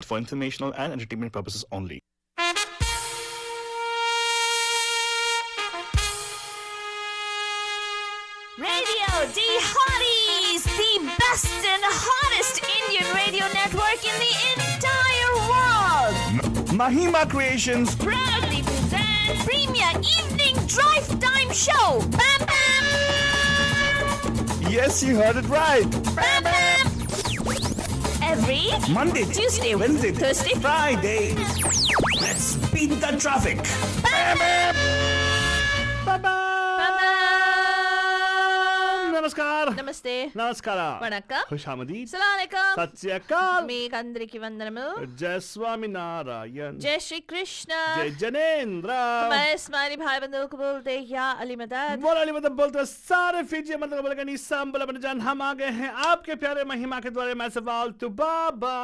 for informational and entertainment purposes only. Radio D Hotties, the best and hottest Indian radio network in the entire world. Mahima Creations Proudly presents Premier Evening Drive Time Show. Bam Bam! Yes, you heard it right. Bam Bam! Every Monday, Tuesday, Wednesday, Thursday, Friday. Let's beat the traffic. Bam Bam! Bye bye. Bam Bam! नमस्कार Namaste. नमस्कार Vanakkam. खुशामदी Assalamualaikum. सत श्री अकाल మీకు అందరికి వందనము. जय स्वामी नारायण जय श्री कृष्ण. जय जनेंद्र हमारे इस्माइली भाई बंधुओं को बोलते हैं या अली मदद. बोल अली मतलब बोलते हैं सारे फीजी मतलब बोलेगा निसाम बोला बन जान हम आ गए हैं आपके प्यारे महिमा के द्वारे मैं सवाल तो बाबा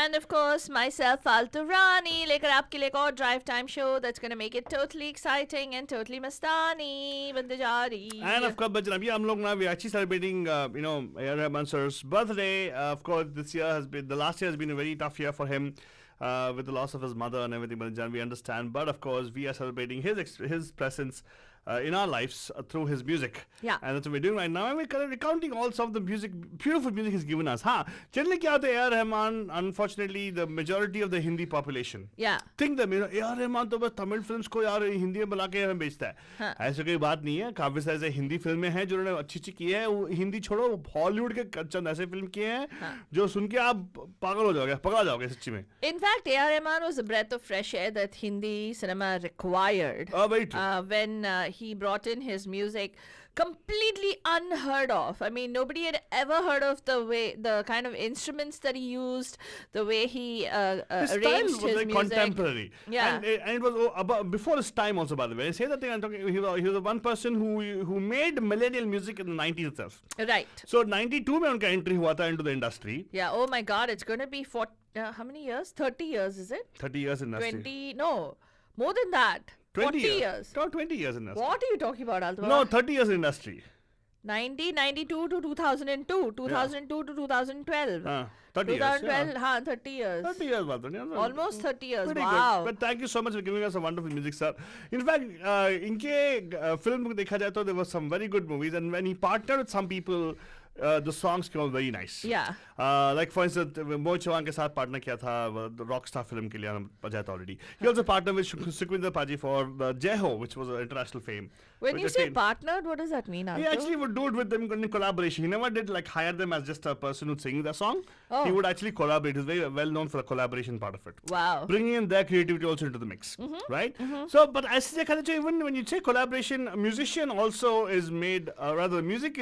And of course, myself, Faltu Rani, लेकर आपके लिए एक और drive time show that's going to make it totally exciting and totally mastani. बनते जा रही. and of course बच्चन अभी हम लोग ना we are actually celebrating A.R. Rahman sir's birthday. Of course this year has been the last year has been a very tough year for him with the loss of his mother and everything, but we understand, but of course we are celebrating his presence in our lives through his music. Yeah. And that's what we're doing right now. And we're recounting all some of the beautiful music he's given us. हाँ, generally क्या होता है A.R. Rahman, unfortunately, the majority of the Hindi population Yeah. think that A.R. Rahman तो बस Tamil films को यार हिंदी में बुला के हमें बेचता है. हाँ. ऐसा कोई बात नहीं है. काफी सारे हिंदी फिल्में हैं जो उन्होंने अच्छी की है. हिंदी छोड़ो, हॉलीवुड के चंद ऐसे फिल्म किए हैं जो सुन के आप पागल हो जाओगे, पगला जाओगे सच्ची में. In fact, A.R. Rahman was a breath of fresh air that Hindi cinema required. Very true. When he brought in his music completely unheard of. I mean, nobody had ever heard of the kind of instruments that he used, the way he His style arranged was his like music. contemporary. Yeah. And it was before his time also, by the way. I say that thing, I'm talking, he was the one person who made millennial music in the 90s itself. Right. So 92 में उनका entry हुआ था into the industry. Yeah. Oh my God, it's going to be how many years? 30 years, is it? 30 years in industry. 20? No, more than that. 20 40 years. No, 20 years in industry. What are you talking about, Altava? No, 30 years in industry. 1992 to 2002, 2002 to 2012. 30 years. 2012, Yeah. 30 years. 30 years बात होनी है. Almost 30 years. Pretty Wow. good. But thank you so much for giving us a wonderful music, sir. In fact, इनके film को देखा जाए तो there were some very good movies, and when he partnered with some people, the songs came out very nice. Yeah. Like for instance, Mohit Chauhan के साथ partner किया था the Rockstar film के लिए बजाया था already. He also partnered with Sukhwinder Paji for Jai Ho, which was an international fame. When you say partnered, what does that mean, He Alto? actually would do it with them in collaboration. He never did like hire them as just a person who'd sing the song. Oh. He would actually collaborate. He's very well known for the collaboration part of it. Wow. Bringing in their creativity also into the mix, right? So, but as even when you say collaboration, a musician also is made, rather the music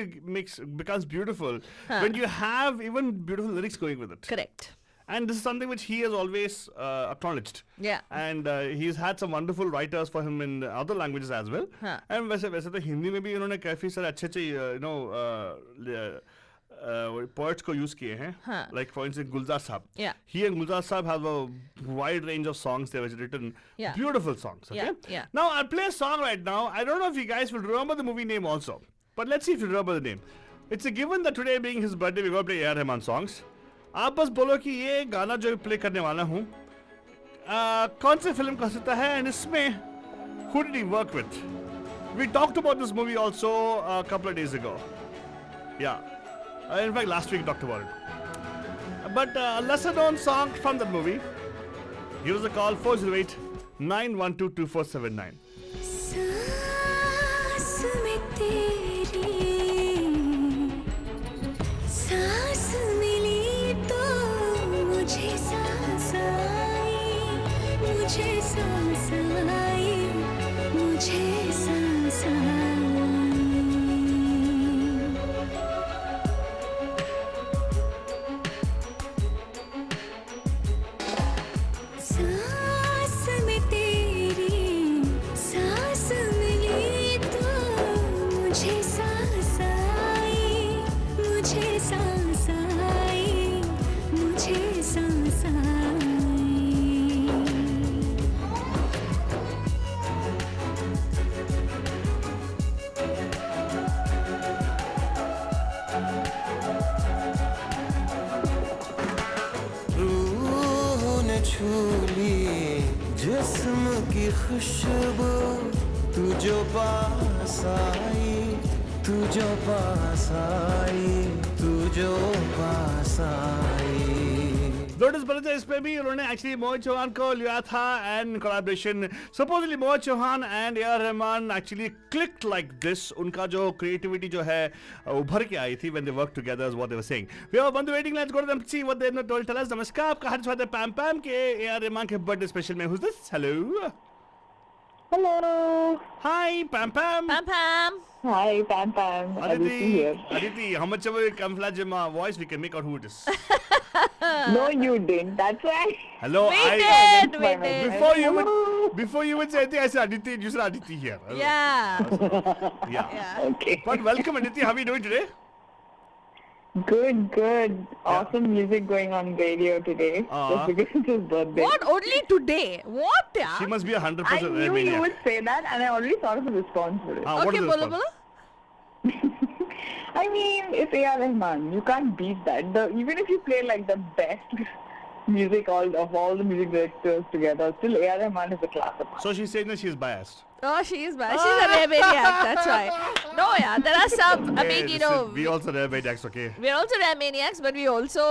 becomes beautiful when you have even beautiful lyrics going with it. Correct. And this is something which he has always acknowledged. Yeah. And he's had some wonderful writers for him in other languages as well. हाँ. And वैसे तो हिंदी में भी उन्होंने काफी सारे अच्छे poets को use किए हैं. हाँ. Like for instance Gulzar Saab. Yeah. He and Gulzar Saab have a wide range of songs they have written. Yeah. Beautiful songs. Okay. Yeah, yeah. Now I'll play a song right now. I don't know if you guys will remember the movie name also, but let's see if you remember the name. It's a given that today being his birthday, we're going to play A.R. Rahman songs. आप बस बोलो कि ये गाना जो play करने वाला हूँ कौन से फिल्म का सकता है and इसमें who did he work with? We talked about this movie also a couple of days ago. Yeah. In fact, last week we talked about it. But a lesser known song from that movie. Give us a call 408 912 2479. सांस में तेरी सांस मिली तो मुझे सांस आई मुझे सांस आई मुझे सांस आई सांस में तेरी सांस मिली तो मुझे सांस आई मुझे सांस आई मुझे सांस आई जिस्म की खुशबू तू जो पास आई, तू जो पास आई, तू जो पास आई. लोटस बरसा इस पे भी उन्होंने एक्चुअली मोहित चौहान को लिया था and collaboration. Supposedly Mohit Chauhan and A R Rahman actually clicked like this. उनका जो क्रिएटिविटी जो है उभर के आई थी when they work together is what they were saying. We are on the waiting lines, go to them see what they have told. Tell us. नमस्कार, आपका हार्दिक स्वागत है पैम पैम के ए आर रहमान के बर्थडे स्पेशल में. Who's this? Hello. Hello. Hi Pam Pam. Pam Pam. Hi, Pam Pam. Aditi here. Aditi, how much of a camouflage in my voice we can make out who it is. No, you didn't. That's why. Hello, We I did. We did. before you would say anything, I said Aditi, you said Aditi here. Yeah. Yeah. Yeah. Okay. But welcome Aditi, how are you doing today? Good, good. Awesome music going on radio today. Just because it's his birthday. What? Only today? What? Yeah. She must be 100% I knew you maniac. would say that, and I already thought of a response for it. What Okay, is the bolo response? bolo. I mean, it's A.R. Rahman. You can't beat that. Even if you play like the best music of all the music directors together, still A.R. Rahman is a classic. So she's saying that she is biased. Oh, she is bad. She's a rare maniac. That's why. No, yeah. There are some. I mean, Hey, you know. listen, we also rare maniacs, okay? We're also rare maniacs, but we also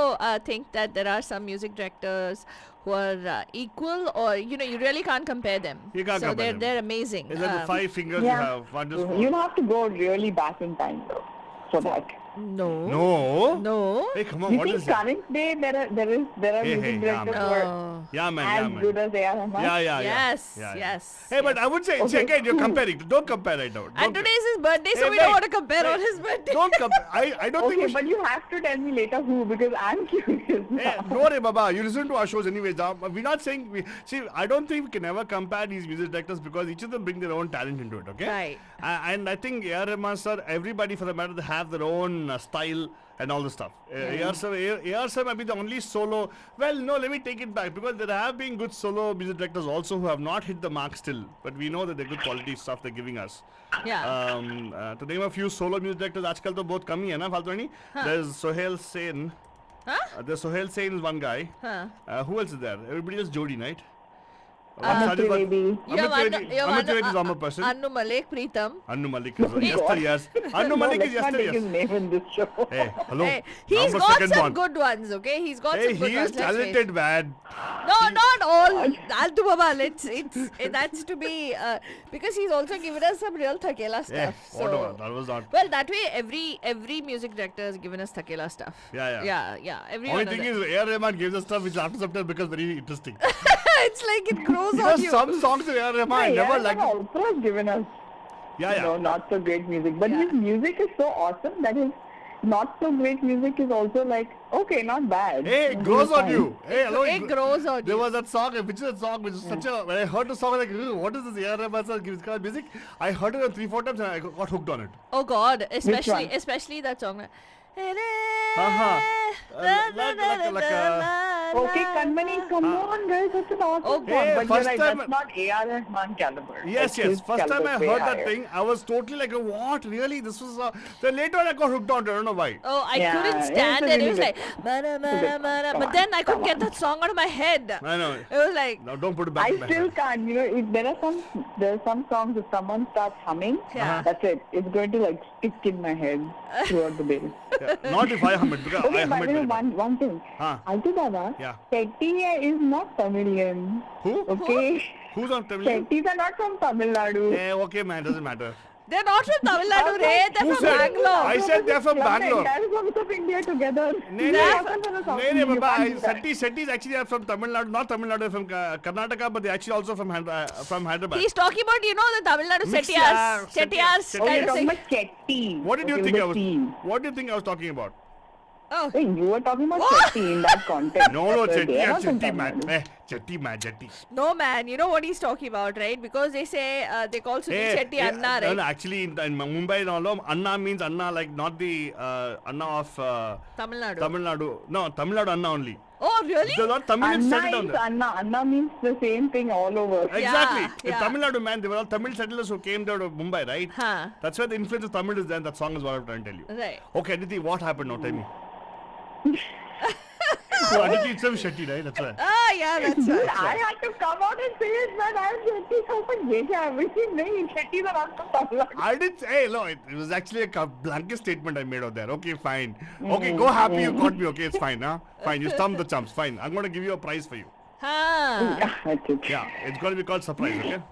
think that there are some music directors who are equal, or you really can't compare them. You can't so compare them. they're amazing. Is that the 5 fingers you Yeah. have? One just You'll have to go really back in time though for that. No. No. No. Hey, come on, You what think is that? current day there are Hey, music hey, directors yeah, who are Oh. Yeah, man, as yeah, man. good as A.R. Rahman? Yeah. Yes, Yeah, yes, Hey, but yes. I would say, see, Okay, again, you're cool. comparing. Don't compare right now. And Don't today is his birthday, so Hey, we don't wait, want to compare wait. on his birthday. Don't compare. I don't think Okay, we but you have to tell me later who, because I'm curious Hey, now. don't worry, Baba. You listen to our shows anyways. We're not saying see. I don't think we can ever compare these music directors because each of them bring their own talent into it. Okay. Right. And I think A.R. Rahman sir, everybody for the matter, they have their own style and all the stuff. A.R. sir might be the only solo. Well, no, let me take it back because there have been good solo music directors also who have not hit the mark still. But we know that they're good quality stuff they're giving us. Yeah. To name a few solo music directors, आजकल तो बहुत कम ही है ना फालतू नहीं. There's Sohail Sen. Huh? There's Sohail Sen is one guy. Huh. Who else is there? Everybody just Jodi, right? Amit Trivedi. Amit Trivedi is one more person. Annu Malik, Preetham. Annu Malik is yesteryears. Annu No, Malik is let's not take his yesteryears. name in this show. Hey, hello. Hey, he's Number got second some one. good ones, okay? He's got Hey, some good he ones. is let's face it. talented, man. No, not all. Altu Baba, that's to be because he's also given us some real Thakela Yeah, stuff. whatever. So, That was not. well, that way every music director has given us Thakela stuff. Yeah. Yeah. Only Everyone. thing is, A.R. Rahman gives us stuff which after some time becomes very interesting. It's like it grows You on know, you. some songs of A.R. Rahman, I Yeah, never A.R. liked. Rahman also has given us not so great music. But Yeah. his music is so awesome that his not so great music is also like, okay, not bad. Hey, it It's grows on fine. you. Hey, hello. It grows on There you. was that song, which is that song, which is such a. When I heard the song, I was like, what is this A.R. Rahman song? Gives kind of music. I heard it 3-4 times and I got hooked on it. Oh God, one? especially that song. Okay, Kanmani, come on, guys, that's an awesome Oh, song. Hey, But you're first right, time- that's not A.R. Rahman caliber. Yes. Like, his First time caliber I is way heard that higher. thing, I was totally like, what? Really? This was. Then later on, I got hooked on it. I don't know why. Oh, I Yeah, couldn't it's stand a it. It really was good like, song. "Mara, mara, Come mara," on, but then I couldn't come get that song out of my head. I know. It was like, Now don't put it back. I in my still head. can't. There are some songs if someone starts humming, Yeah. that's it. It's going to like stick in my head throughout the day. Yeah, not if I hum it because I Okay, hum but it very bad. one thing. Huh. Altu Baba, Yeah. Chetty is not Tamilian. Who? Okay? Who's on Tamil? Chetties are not from Tamil Nadu. Yeah, okay, man. Doesn't matter. they're not from Tamil Nadu, Ray. They're Who from said? Bangalore. I said they're from Club Bangalore. The entire songs of India together. Nee, They nee. are from the South Nee, India, you Baba. can't do that. Settis actually are from Tamil Nadu, not Tamil Nadu, from Karnataka, but they actually also from Hyderabad. He's talking about, the Tamil Nadu Mixed, Chettiars. yeah, Chettiars Oh, kind you're of talking thing. about Chetty. What did you Okay, think with I a was? T. What do you think I was talking about? Oh, Hey, you were talking about What? Chetty in that context. No, So Chetty, they are not from Chetty, Tamil man. Nadu. Chetty, man, Chetty. no, man. You know what he's talking about, right? Because they say, they call Sunil Shetty Anna, no, right? no, actually, in Mumbai and all, Anna means Anna, like not the Anna of Tamil Nadu. Tamil Nadu. No, Tamil Nadu Anna only. Oh, really? There's not Tamil Anna settled down is there. Anna. Anna means the same thing all over. Exactly. The yeah. Tamil Nadu, man, they were all Tamil settlers who came there to Mumbai, right? Huh. That's where the influence of Tamil is there, and that song is what I'm trying to tell you. Right. Okay, Aditi, what happened now? Tell me. So Aditi itself is Shetty, right? That's why. Ah, yeah, that's Dude, right. I had to come out and say it, man. I'm Shetty. I was like, ये क्या है? Everything नहीं. Shetty का नाम तो tabla. I didn't say, no, it was actually a blanket statement I made out there. Okay, fine. Okay, go happy, you got me. Okay, it's fine, huh? Fine, you stumped the chumps. Fine, I'm going to give you a prize for you. Huh. Yeah, that's it. Yeah, it's going to be called surprise, okay?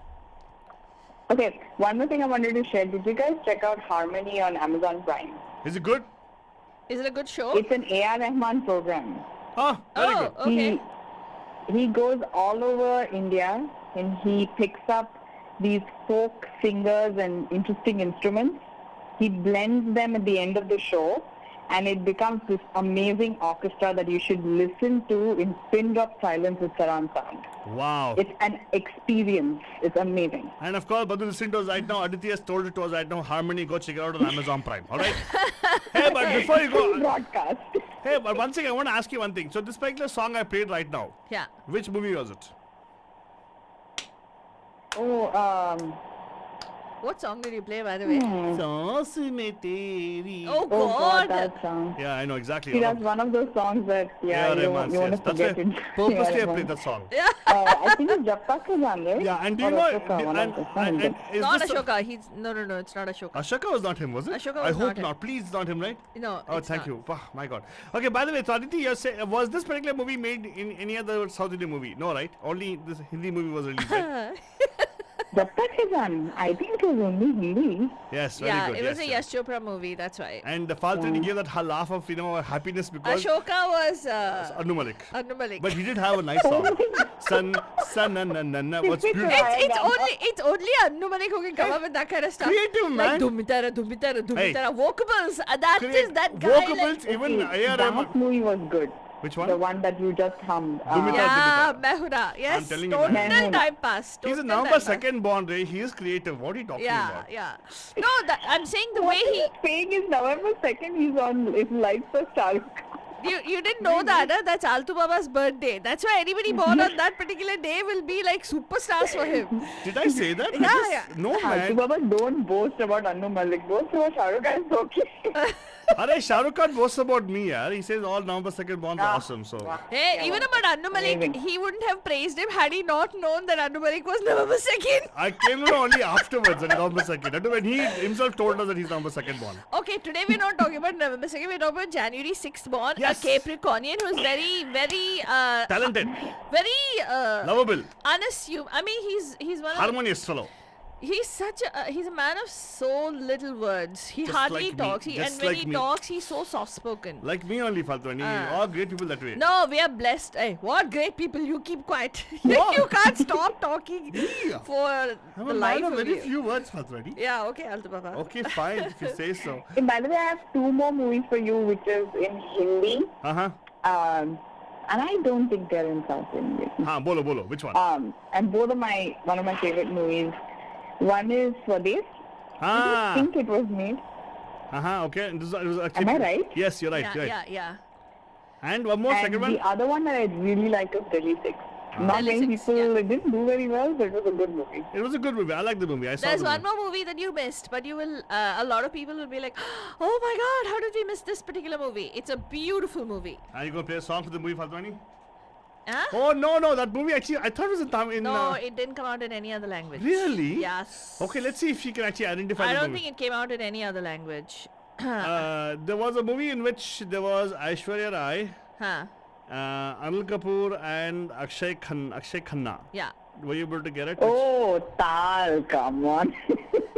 Okay, one more thing I wanted to share. Did you guys check out Harmony on Amazon Prime? Is it good? Is it a good show? It's an A.R. Rahman program. Oh, very Oh, good. okay. He goes all over India and he picks up these folk singers and interesting instruments. He blends them at the end of the show and it becomes this amazing orchestra that you should listen to in pin drop silence with surround sound. Wow. It's an experience. It's amazing. And of course, Badhu, listening to us right now. Aditi has told it to us right now. Harmony, go check it out on Amazon Prime. All right? Hey, but before you go, Broadcast. hey, but one thing, I want to ask you one thing. So this particular song I played right now, Yeah. which movie was it? Oh, What song did you play, by the way? Saas mein teri. Oh, oh God, God. that song. Yeah, I know exactly. See, that's one of those songs that, yeah, you want to That's forget why it. purposely I Yeah, played that song. Yeah. I think it's Jappa Kazan, right? Yeah, and do you Or know, Ashoka, one of the- and is Not this Ashoka. He's no, it's not Ashoka. Ashoka was not him, was it? Ashoka I was hope not him. not. Please, it's not him, right? No. Oh, it's thank not. you. Wow, my God. Okay, by the way, so Aditi, was this particular movie made in any other South Indian movie? No, right? Only this Hindi movie was released, right? Jappa Kazan. I think it was only Hindi. Yes, very Yeah, good. it was yes, a yes. Yash Chopra movie. That's why. And the Faltrini gave that laugh of, happiness because Ashoka was Anu Malik. Anu Malik. But he did have a nice song. Na na na na. What's beautiful? It's only Anu Malik who can come up with that kind of stuff. Creative, man. Like Dhumitara. Vocables. That Create- is that guy. Vocables, Like, even A.R. That Rahman. movie was good. Which one? The one that you just hummed. Dhumitara. yeah, Dhumitara. Mehura. Yes, telling you, total man. Mehura. time pass. He's a total November time pass. 2nd born, Ray. He is creative. What are you talking Yeah, about? yeah. No, I'm saying the What way he. he's saying is November 2nd he's on If Lights for Shah Rukh Khan. You didn't know that, huh? That's Altu Baba's birthday. That's why anybody born on that particular day will be like superstars for him. Did I say that? Yeah, Because- yeah. No, Altu man. Baba, don't boast about Anu Malik. Boast about Shah Rukh Khan. It's okay. Arey, Shah Rukh Khan boasts about me, yaar. He says all November 2nd born are awesome. So, Hey, Yeah, even well, about Anu Malik, amazing. he wouldn't have praised him had he not known that Anu Malik was November 2nd. I came to know only afterwards that he's November 2nd. That is when he himself told us that he's November 2nd born. Okay, today we're not talking about November 2nd, we're talking about January 6th born, Yes. a Capricornian who's very, very, Talented, very, lovable, unassuming. I mean, he's one of the, harmonious fellow. he's such a, he's a man of so little words. He Just hardly like me, talks, just and when like he me. talks, he's so soft-spoken. Like me only, Faltwani. Ah. All great people that way. No, we are blessed. Hey, what great people! You keep quiet. What? You can't stop talking Yeah. for I'm the a life man of of very you. few words, Faltwani. Yeah, okay, Altu Baba. Okay, fine, if you say so. And by the way, I have two more movies for you, which is in Hindi. Uh-huh. And I don't think they're in South Indian. Bolo, which one? And both of one of my favorite movies. One is Swades. I think it was made. Okay. It was actually, Am I right? Yes, you're right. Yeah, you're right. yeah. And one more, And second one? the other one that I really like is Delhi 6. Not Delhi many 6, people, yeah. it didn't do very well, but it was a good movie. It was a good movie. I like the movie. I saw There's the one movie. more movie that you missed, but you will. A lot of people will be like, "Oh my God, how did we miss this particular movie? It's a beautiful movie." Are you going to play a song for the movie, Faltwani? Huh? Oh, no. That movie actually, I thought it was in Tamil. No, it didn't come out in any other language. Really? Yes. Okay, let's see if she can actually identify I the don't movie. think it came out in any other language. There was a movie in which there was Aishwarya Rai, Huh? Anil Kapoor, and Akshay Khanna. Yeah. Were you able to get it? Oh, Tal, come on.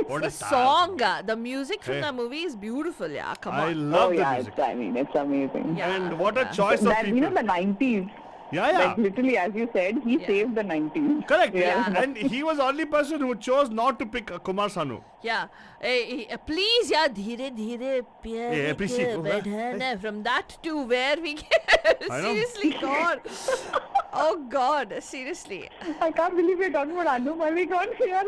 What The is that? song, the music from Hey. the movie is beautiful. Yeah, come I on. love Oh, the yeah, music. it's amazing. Yeah. And what a yeah. choice of That, people. the 90s. Yeah. Like, literally, as you said, he Yeah. saved the 90s. Correct. Yeah. And he was the only person who chose not to pick Kumar Sanu. Yeah. Please, yeah, धीरे धीरे प्यार Yeah, appreciate. के बढ़ाना. From that to where we get. I know. Seriously, God. Oh God, seriously. I can't believe we're talking about Anu Malik on here.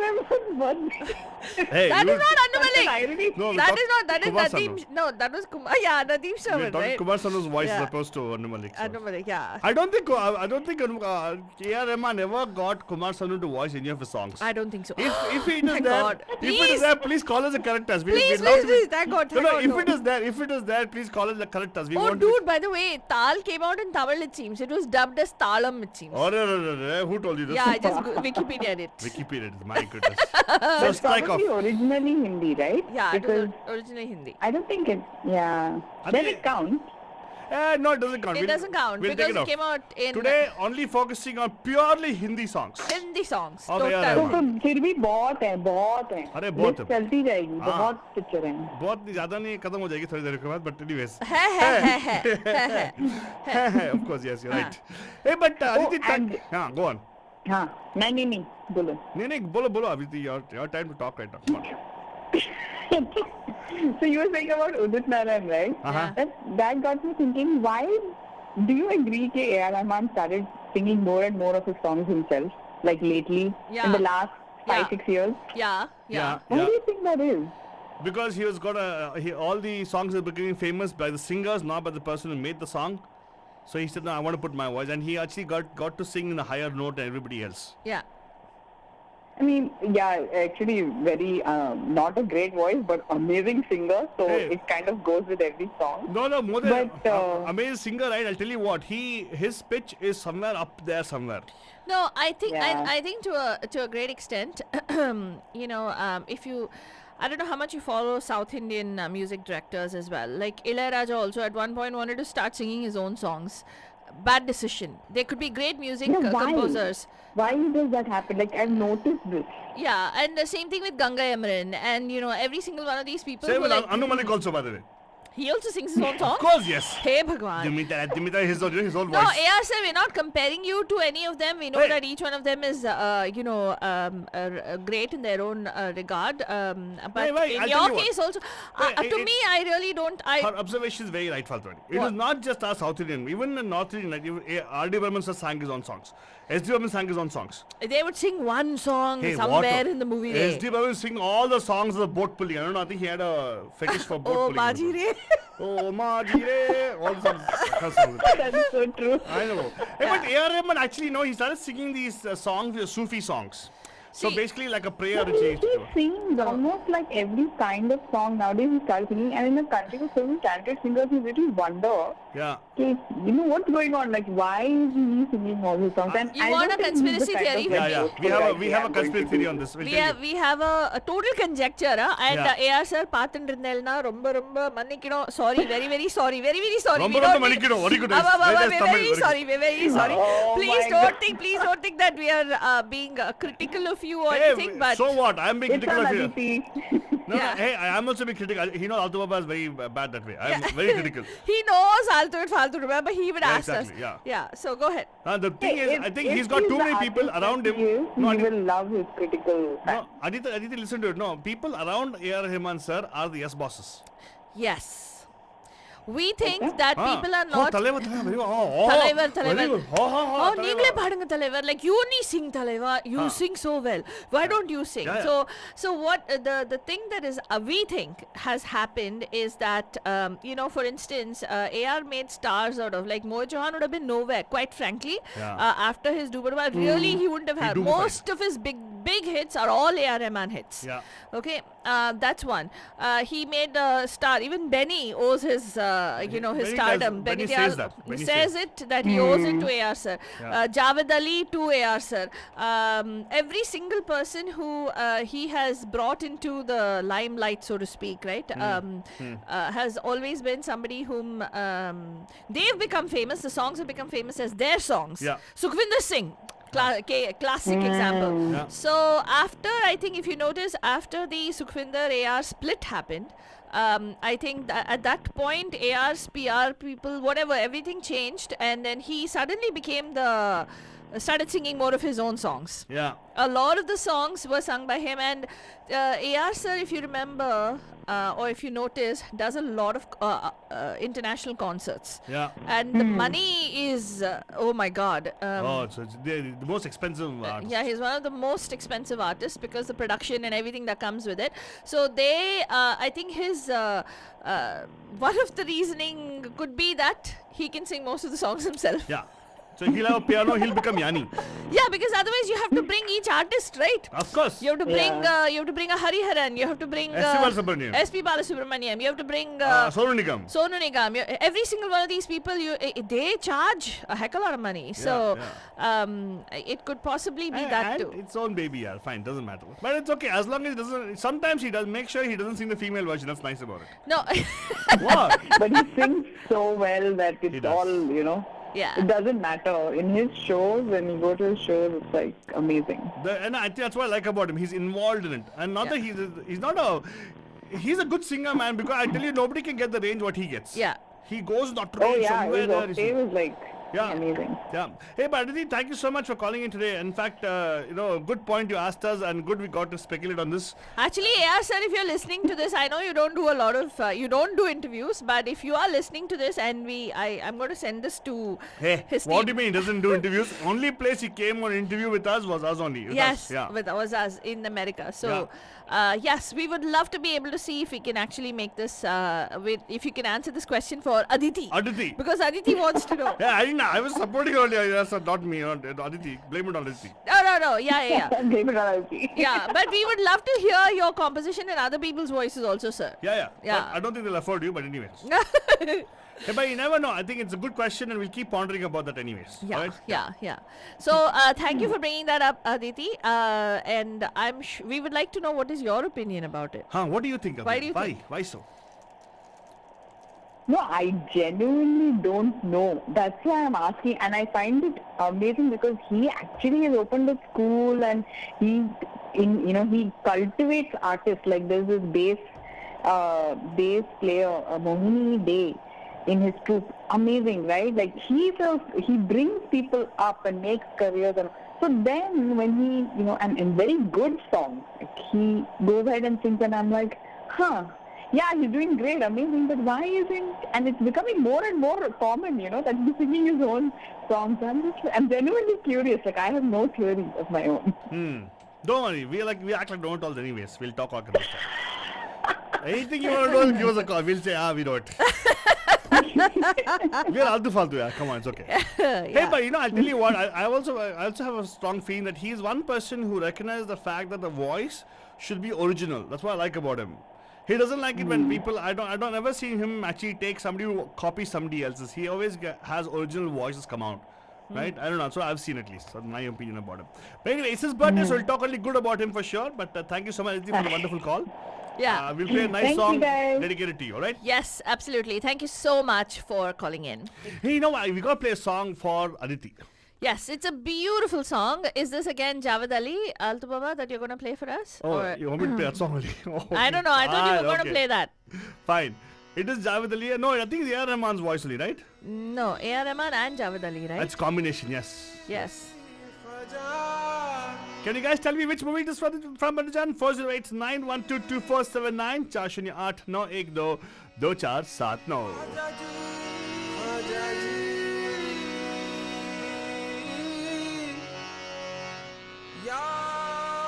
Hey, That you- is not Annu Malik. irony. No, we That talked is not. That is Kumar Nadeem. Sanu. No, that was Kumar. Yeah, Nadeem We're Sharma, talking right? Kumar Sanu's voice Yeah. as opposed to Annu Malik. so. Annu Malik, yeah. I don't think A.R. Rahman ever got Kumar Sanu to voice any of his songs. I don't think so. If it is Thank there, God. if it is Please. there, please call us the correctors. Please, we'd love please, to- please. Thank God. No, Thank no. God, If no. it is there, please call us the correctors. We Oh, want dude, by the way, Tal came out in Tamil, it seems. It was dubbed as Talam, it seems. Who told you this? Yeah, I just Wikipedia it. Wikipedia. My goodness. so That's strike off. probably originally Hindi, right? Yeah, it Because was originally Hindi. I don't think it. Yeah. I Then think- it counts. No, it doesn't count. It doesn't count we'll because take it off. came out in Today, only focusing on purely Hindi songs. Hindi songs. Of A.R. Total. Rahman. तो फिर भी बहुत है बहुत है अरे बहुत List है। चलती जाएगी हाँ। बहुत पिक्चर हैं बहुत ज्यादा नहीं खत्म हो जाएगी थोड़ी देर के बाद but anyways है। of course yes you're right hey but Aditi and- हाँ go on हाँ नहीं बोलो नहीं बोलो Aditi your time to talk right now come on. So you were saying about Udit Narayan, right? Uh-huh. That got me thinking, why do you agree that A.R. Rahman started singing more and more of his songs himself, like lately, in Yeah. the last Yeah. 5-6 years? Yeah. Why do you think that is? Because he has got all the songs are becoming famous by the singers, not by the person who made the song. So he said, no, I want to put my voice. And he actually got to sing in a higher note than everybody else. Yeah. I mean, yeah, actually very, not a great voice, but amazing singer. So Hey. it kind of goes with every song. No, more than But, amazing singer, right? I'll tell you what, his pitch is somewhere up there somewhere. No, I think Yeah. I think to a great extent, if you, I don't know how much you follow South Indian music directors as well. Like Ilayaraja also at one point wanted to start singing his own songs. Bad decision. They could be great music Yeah, why? composers. Why does that happen? Like, I've noticed this. Yeah, and the same thing with Ganga Yamran, and every single one of these people. Same who with like, Anu Malik also, by the way. he also sings his own song. Of course, yes. Hey Bhagwan. Dimitra, his own No, voice. AR sir, we're not comparing you to any of them. We know Hey. that each one of them is, great in their own regard. But Wait, in I'll your tell you what. case also, Wait, to me, I really don't. Her observation is very right, Faltwani. It What? is not just our South Indian. Even in North Indian, like R.D. Burman sir sang his own songs. S.D. Burman sang his own songs. They would sing one song Hey, somewhere what? in the movie. S.D. Burman sing all the songs of the boat pulling. I don't know. I think he had a fetish for boat Oh, pulling. Baji Re. Oh, Maji Re. All the songs. her songs. That is so true. I know. Hey, but A.R. Rahman actually, he started singing these songs, Sufi songs. So See- basically like a prayer He which he used to do. sings almost like every kind of song nowadays. He starts singing, and in the country of so many talented singers, you really wonder, Yeah. okay, what's going on? Like, why is he singing all his songs? And You I want don't a think he's the conspiracy kind of theory? Yeah, like yeah. vocal We guy have a I'm going conspiracy to theory do. on this. We'll We tell have you. we have a total conjecture, and Yeah. AR sir பாத்துட்டு ரொம்ப மன்னிக்கணும். Sorry, very sorry, very sorry. ரொம்ப We don't need- மன்னிக்கணும். Very good. ஆமா, Very nice we're Tamil. very Very sorry. We're very sorry. Oh Please my don't God. think that we are being critical of you or Hey, anything. But so what? I'm being It's critical an of you. Aditi. No, Yeah. hey, I am also being critical. He knows Alto Baba is very bad that way. I'm very critical. he knows Alto and Falto. Remember, he would Yeah, ask exactly, us. yeah. So go ahead. The thing is, I think he's got too many people around him. No, He will love his critical no, fans. Aditi, listen to it. No, people around A.R. Rahman sir are the yes bosses. Yes. We think that people are Oh, not. தலைவர். தலைவர். Very good. Oh, நீங்களே பாடுங்க தலைவர். Like you only sing தலைவர். You sing so well. Why don't you sing? Yeah, yeah. So what the thing that is we think has happened is that for instance, AR made stars out of like Mohit Chauhan would have been nowhere. Quite frankly, Yeah. after his Dubarwa, really he wouldn't have He had. Dubarwa. Most of his big hits are all AR Rahman hits. Yeah. Okay, that's one. He made a star. Even Benny owes his, his Benny stardom. does. Benny Dial says that. Benny says says. it that he owes it to AR sir. Yeah. Javed Ali to AR sir. Every single person who he has brought into the limelight, so to speak, right, has always been somebody whom they've become famous. The songs have become famous as their songs. Yeah. Sukhvinder Singh. Classic example. Yeah. So after, I think if you notice, after the Sukhvinder AR split happened, I think that at that point AR's PR people, whatever, everything changed, and then he suddenly became the started singing more of his own songs. Yeah. A lot of the songs were sung by him, and AR sir, if you remember or if you notice, does a lot of international concerts. Yeah. And the money is, oh my god. So it's the most expensive artist. Yeah, he's one of the most expensive artists because the production and everything that comes with it. So they, I think his, one of the reasoning could be that he can sing most of the songs himself. Yeah. So he'll have a piano, he'll become Yanni. Yeah, because otherwise you have to bring each artist, right? Of course. You have to bring, you have to bring a Hariharan. You have to bring S.P. Balasubramaniam. S.P. Balasubramaniam. You have to bring Sonu Nigam. Sonu Nigam. Every single one of these people, they charge a heck of a lot of money. So it could possibly be that and too. its own baby, yeah, fine, doesn't matter. But it's okay as long as he doesn't. Sometimes he does. Make sure he doesn't sing the female version. That's nice about it. No. What? But he sings so well that He it's does. all, you know, Yeah. it doesn't matter. In his shows, when you go to his shows, it's like amazing. And I think that's what I like about him. He's involved in it, and not Yeah. that he's not a. He's a good singer, man. Because I tell you, nobody can get the range what he gets. Yeah. He goes not Oh range yeah, somewhere his there. octave is like Yeah. amazing. Yeah. Hey, but Aditi, thank you so much for calling in today. In fact, good point you asked us, and good we got to speculate on this. Actually, AR sir, if you're listening to this, I know you don't do a lot of, you don't do interviews, but if you are listening to this and I'm going to send this to Hey, his what team. do you mean he doesn't do interviews? Only place he came on interview with us was us only. With Yes, us. Yeah. with us in America. So, yes, we would love to be able to see if we can actually make this, if you can answer this question for Aditi. Aditi. Because Aditi wants to know. Yeah, I didn't. I was supporting earlier. Yes, not me. Aditi. Blame it on Aditi. No. Yeah. Blame it on LP. Yeah, but we would love to hear your composition in other people's voices also, sir. Yeah. Yeah. But I don't think they'll afford you, but anyways. Hey, but you never know. I think it's a good question, and we'll keep pondering about that anyways. Yeah, Alright? yeah. So, thank you for bringing that up, Aditi. And we would like to know what is your opinion about it. Huh? What do you think of Why it? do you think? Why so? No, I genuinely don't know. That's why I'm asking, and I find it amazing because he actually has opened a school, and he cultivates artists. Like there's this bass player, Mohini Day, in his troupe. Amazing, right? Like he brings people up and makes careers. And so then when he, and in very good songs, like he goes ahead and sings, and I'm like, huh. Yeah, he's doing great, amazing, but why isn't, and it's becoming more and more common, that he's singing his own songs. I'm genuinely curious, like I have no theory of my own. Don't worry. We act like know-it-alls anyways. We'll talk about it. Anything you want to do, give us a call. We'll say, we know it. We're altu faltu, yeah. Come on, it's okay. Hey, but I'll tell you what. I also have a strong feeling that he's one person who recognizes the fact that the voice should be original. That's what I like about him. He doesn't like it when people. I don't ever see him actually take somebody who copies somebody else's. He always has original voices come out. Right? I don't know. So I've seen at least. That's my opinion about him. But anyway, it's his birthday, so we'll talk only good about him for sure. But thank you so much, Aditi, for the wonderful call. Yeah. We'll play a nice Thank you, song guys. dedicated to you, alright? Yes, absolutely. Thank you so much for calling in. Hey, we gotta play a song for Aditi. Yes, it's a beautiful song. Is this again Javed Ali, Altu Baba, that you're going to play for us? Oh, Or- you want me to play that song only? Oh, I don't know. I thought you were going to okay. play that. Fine. It is Javed Ali. No, I think it's A.R. Rahman's voice only, right? No, A.R. Rahman and Javed Ali, right? That's combination, yes. Yes. Can you guys tell me which movie it is from Banajan? 408 912 2479 408 912 2479. या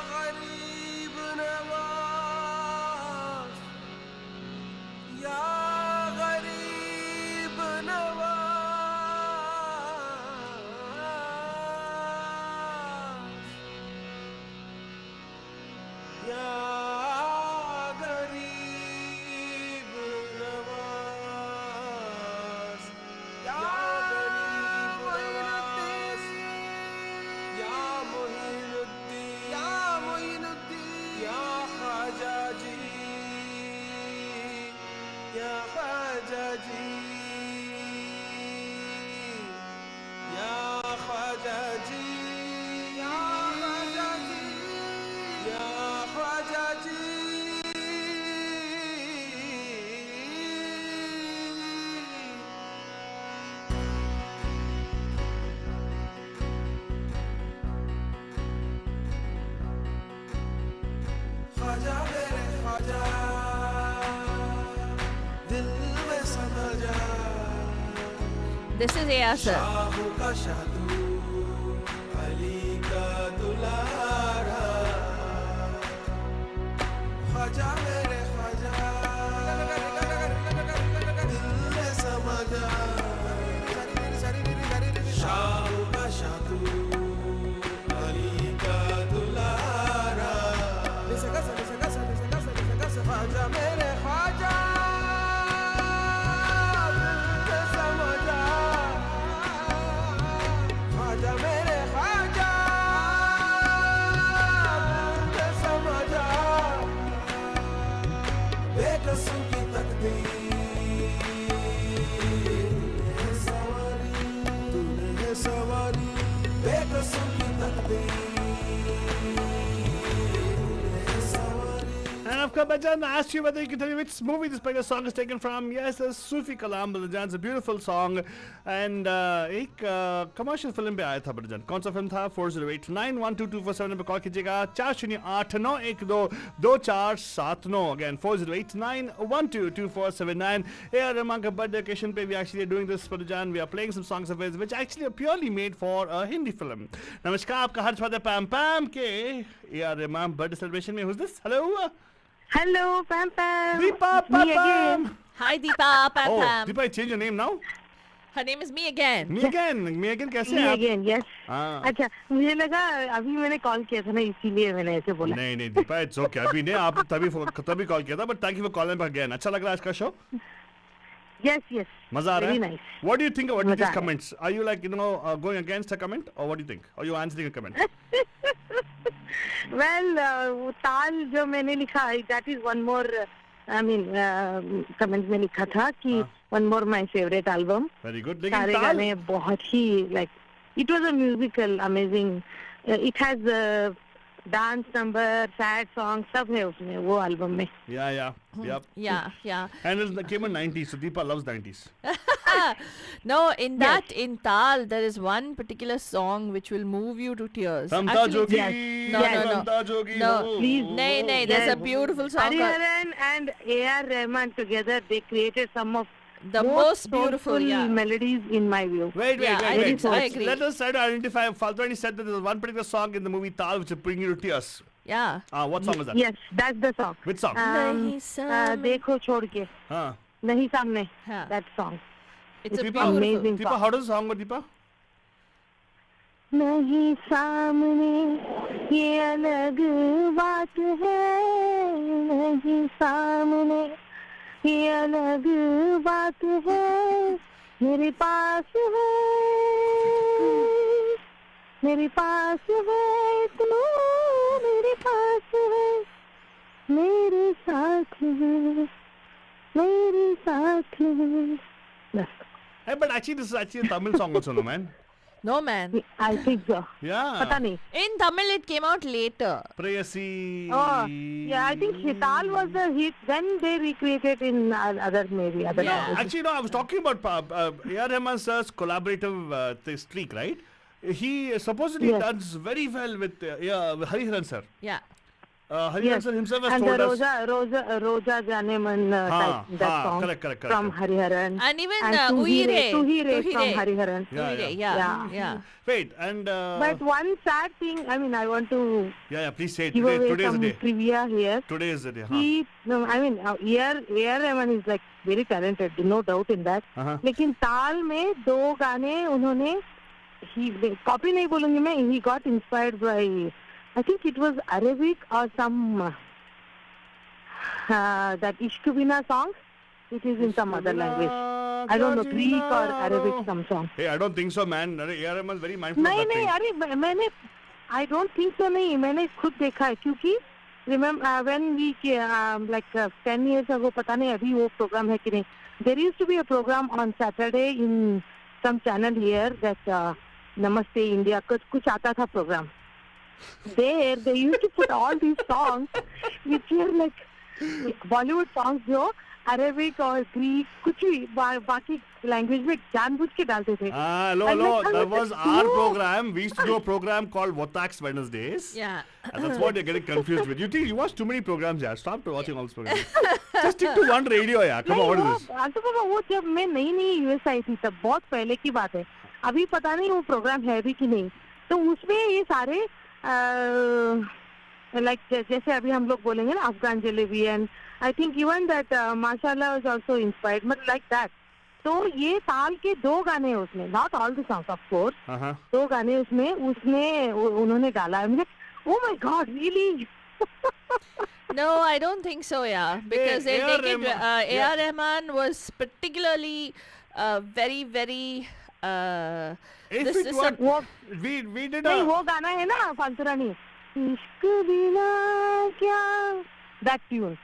गरीब नवाज या गरीब नवाज या गरीब नवाज या गरीब नवाज या मोइनुद्दीन या ख्वाजा जी या ख्वाजा जी या ख्वाजा जी या ख्वाजा जी या ख्वाजा जी ख्वाजा मेरे ख्वाजा दिल में समा जा This is A.R. sir. Shahu का शादू अली का दुलारा ख्वाजा मेरे ख्वाजा दिल में समा जा शाहू का शादू अली का दुलारा ख्वाजा मेरे ख्वाजा दिल में समा जा ख्वाजा मेरे ख्वाजा दिल में समा जा बेकसों की तकदीर है सवारी तूने है सवारी बेकसों की तकदीर है सवारी And of course, Bajan asked you whether you can tell me which movie this particular song is taken from. Yes, it's Sufi Kalam Bajan. It's a beautiful song. And एक commercial film पे आया था Bajan. कौन सा film था? 4089122479 पे call कीजिएगा 4089122479 again 4089122479. A.R. Rahman का birthday occasion पे we actually are doing this Bajan. We are playing some songs of his which actually are purely made for a Hindi film. नमस्कार आपका हर स्वागत है पैम पैम के A.R. Rahman birthday celebration में. Who's this? Hello. Hello, Pam Pam. Deepa Me Pam. again. Hi, Deepa. Pam Oh, Pam. Deepa, change your name now. Her name is me again. Me again. Me again कैसे Me हैं आप? again, yes. हाँ. अच्छा मुझे लगा अभी मैंने call किया था ना इसीलिए मैंने ऐसे बोला नहीं नहीं दीपा इट्स ओके अभी नहीं आप तभी कॉल किया था but thank you for calling back again अच्छा लग रहा है आज का शो यस यस मजा आ रहा वेरी है nice what do you think about मजा दिस आ रहा है। Comments are you like going against a comment और what do you think are you answering a comment well वो ताल जो मैंने लिखा that is one more I mean comment में लिखा था कि one more my favourite album very good सारे लेकिन ताल गाने बहुत ही like it was a musical amazing it has dance number sad song सब है उसमें वो एल्बम में yeah yep Yeah, yeah. and it came in 90s so Deepa loves 90s No, in that, in Tal, there is one particular song which will move you to tears. Samta Actually, Jogi yes. No, no, no. Samta Jogi No, हो। please. Nay, nay, there's a Yes. beautiful song called Hariharan and A.R. Rahman together, they created some of the most beautiful, soulful yeah. melodies in my view. Wait, Yeah, I wait. agree, I agree. Let us try to identify. Faltwani said that there was one particular song in the movie Tal which will bring you to tears. Yeah. What song is that? Yes, that's the song. Which song? नहीं सामने- देखो छोड़ के हाँ. नहीं सामने हाँ. that song. It's a Deepa, beautiful. amazing. Deepa, how does the song go, Deepa? नहीं सामने ये अलग बात है नहीं सामने ये अलग बात है मेरे पास है मेरे पास है तू मेरे पास है मेरे साथ है मेरे साथ है बस Hey, but actually, this is actually a Tamil song also, no, man. No, man. I think so Yeah. पता नहीं In Tamil, it came out later. Prayasi. Oh, yeah, I think Hital was the hit. Then they recreated in other maybe other Yeah. languages. Actually, no, I was talking about A.R. Rahman sir's collaborative streak, right? He supposedly Yes. does very well with Hariharan sir. Yeah. Hariharan Yes. sir himself has And told the us. Roja Janeman type, that song correct. from Hariharan. And even And Uire. Tuhire from Hariharan. Yeah, Uire, yeah. yeah. Yeah. Wait, and But one sad thing, I mean, I want to yeah, please say it. give away Today is the some day. trivia here. Today is the day. He, no, I mean, A.R. Rahman is like very talented, no doubt in that. Uh-huh. लेकिन ताल में दो गाने उन्होंने copy नहीं बोलूंगी मैं he got inspired by I think it was Arabic or some that Ishq Bina song. It is in some other language. I don't know, Greek or Arabic some song. Hey, I don't think so, man. A.R. Rahman is very mindful नहीं of that नहीं thing. अरे मैंने I don't think so नहीं मैंने खुद देखा है क्योंकि remember when we like 10 years ago पता नहीं अभी वो program है कि नहीं there used to be a program on Saturday in some channel here that Namaste India कुछ आता था program there they used to put all these songs which were like Bollywood songs जो अरेबिक और Greek कुछ भी बाकी language में जानबूझ के डालते थे. Hello, And hello. like, I That was was like, our "Oh." program. We used to do a program called Wotax Wednesdays. Yeah. And that's what you're getting confused with. You think you watch too many programs, yeah? Stop watching all these programs. Just stick to one radio, yeah. Come on, what is this? तो बाबा वो जब मैं नई US I थी तब बहुत पहले की बात है. अभी पता नहीं वो प्रोग्राम है भी कि नहीं. तो उसमें ये सारे लाइक जैसे अभी हम लोग बोलेंगे ना Afghan jalebi and I think even that माशाल्लाह वाज आल्सो इंस्पायर्ड मतलब लाइक दैट. तो ये साल के 2 गाने हैं उसमें, not all the songs of course. Uh-huh. 2 गाने उन्होंने डाला है. मुझे oh my God really. No, I don't think so, yeah. Because they A.R. take it. Rahman, A.R. Rahman was particularly very, very. If This it is were, वो we did नहीं a... वो गाना है ना फालतू रानी इश्क बिना क्या that tune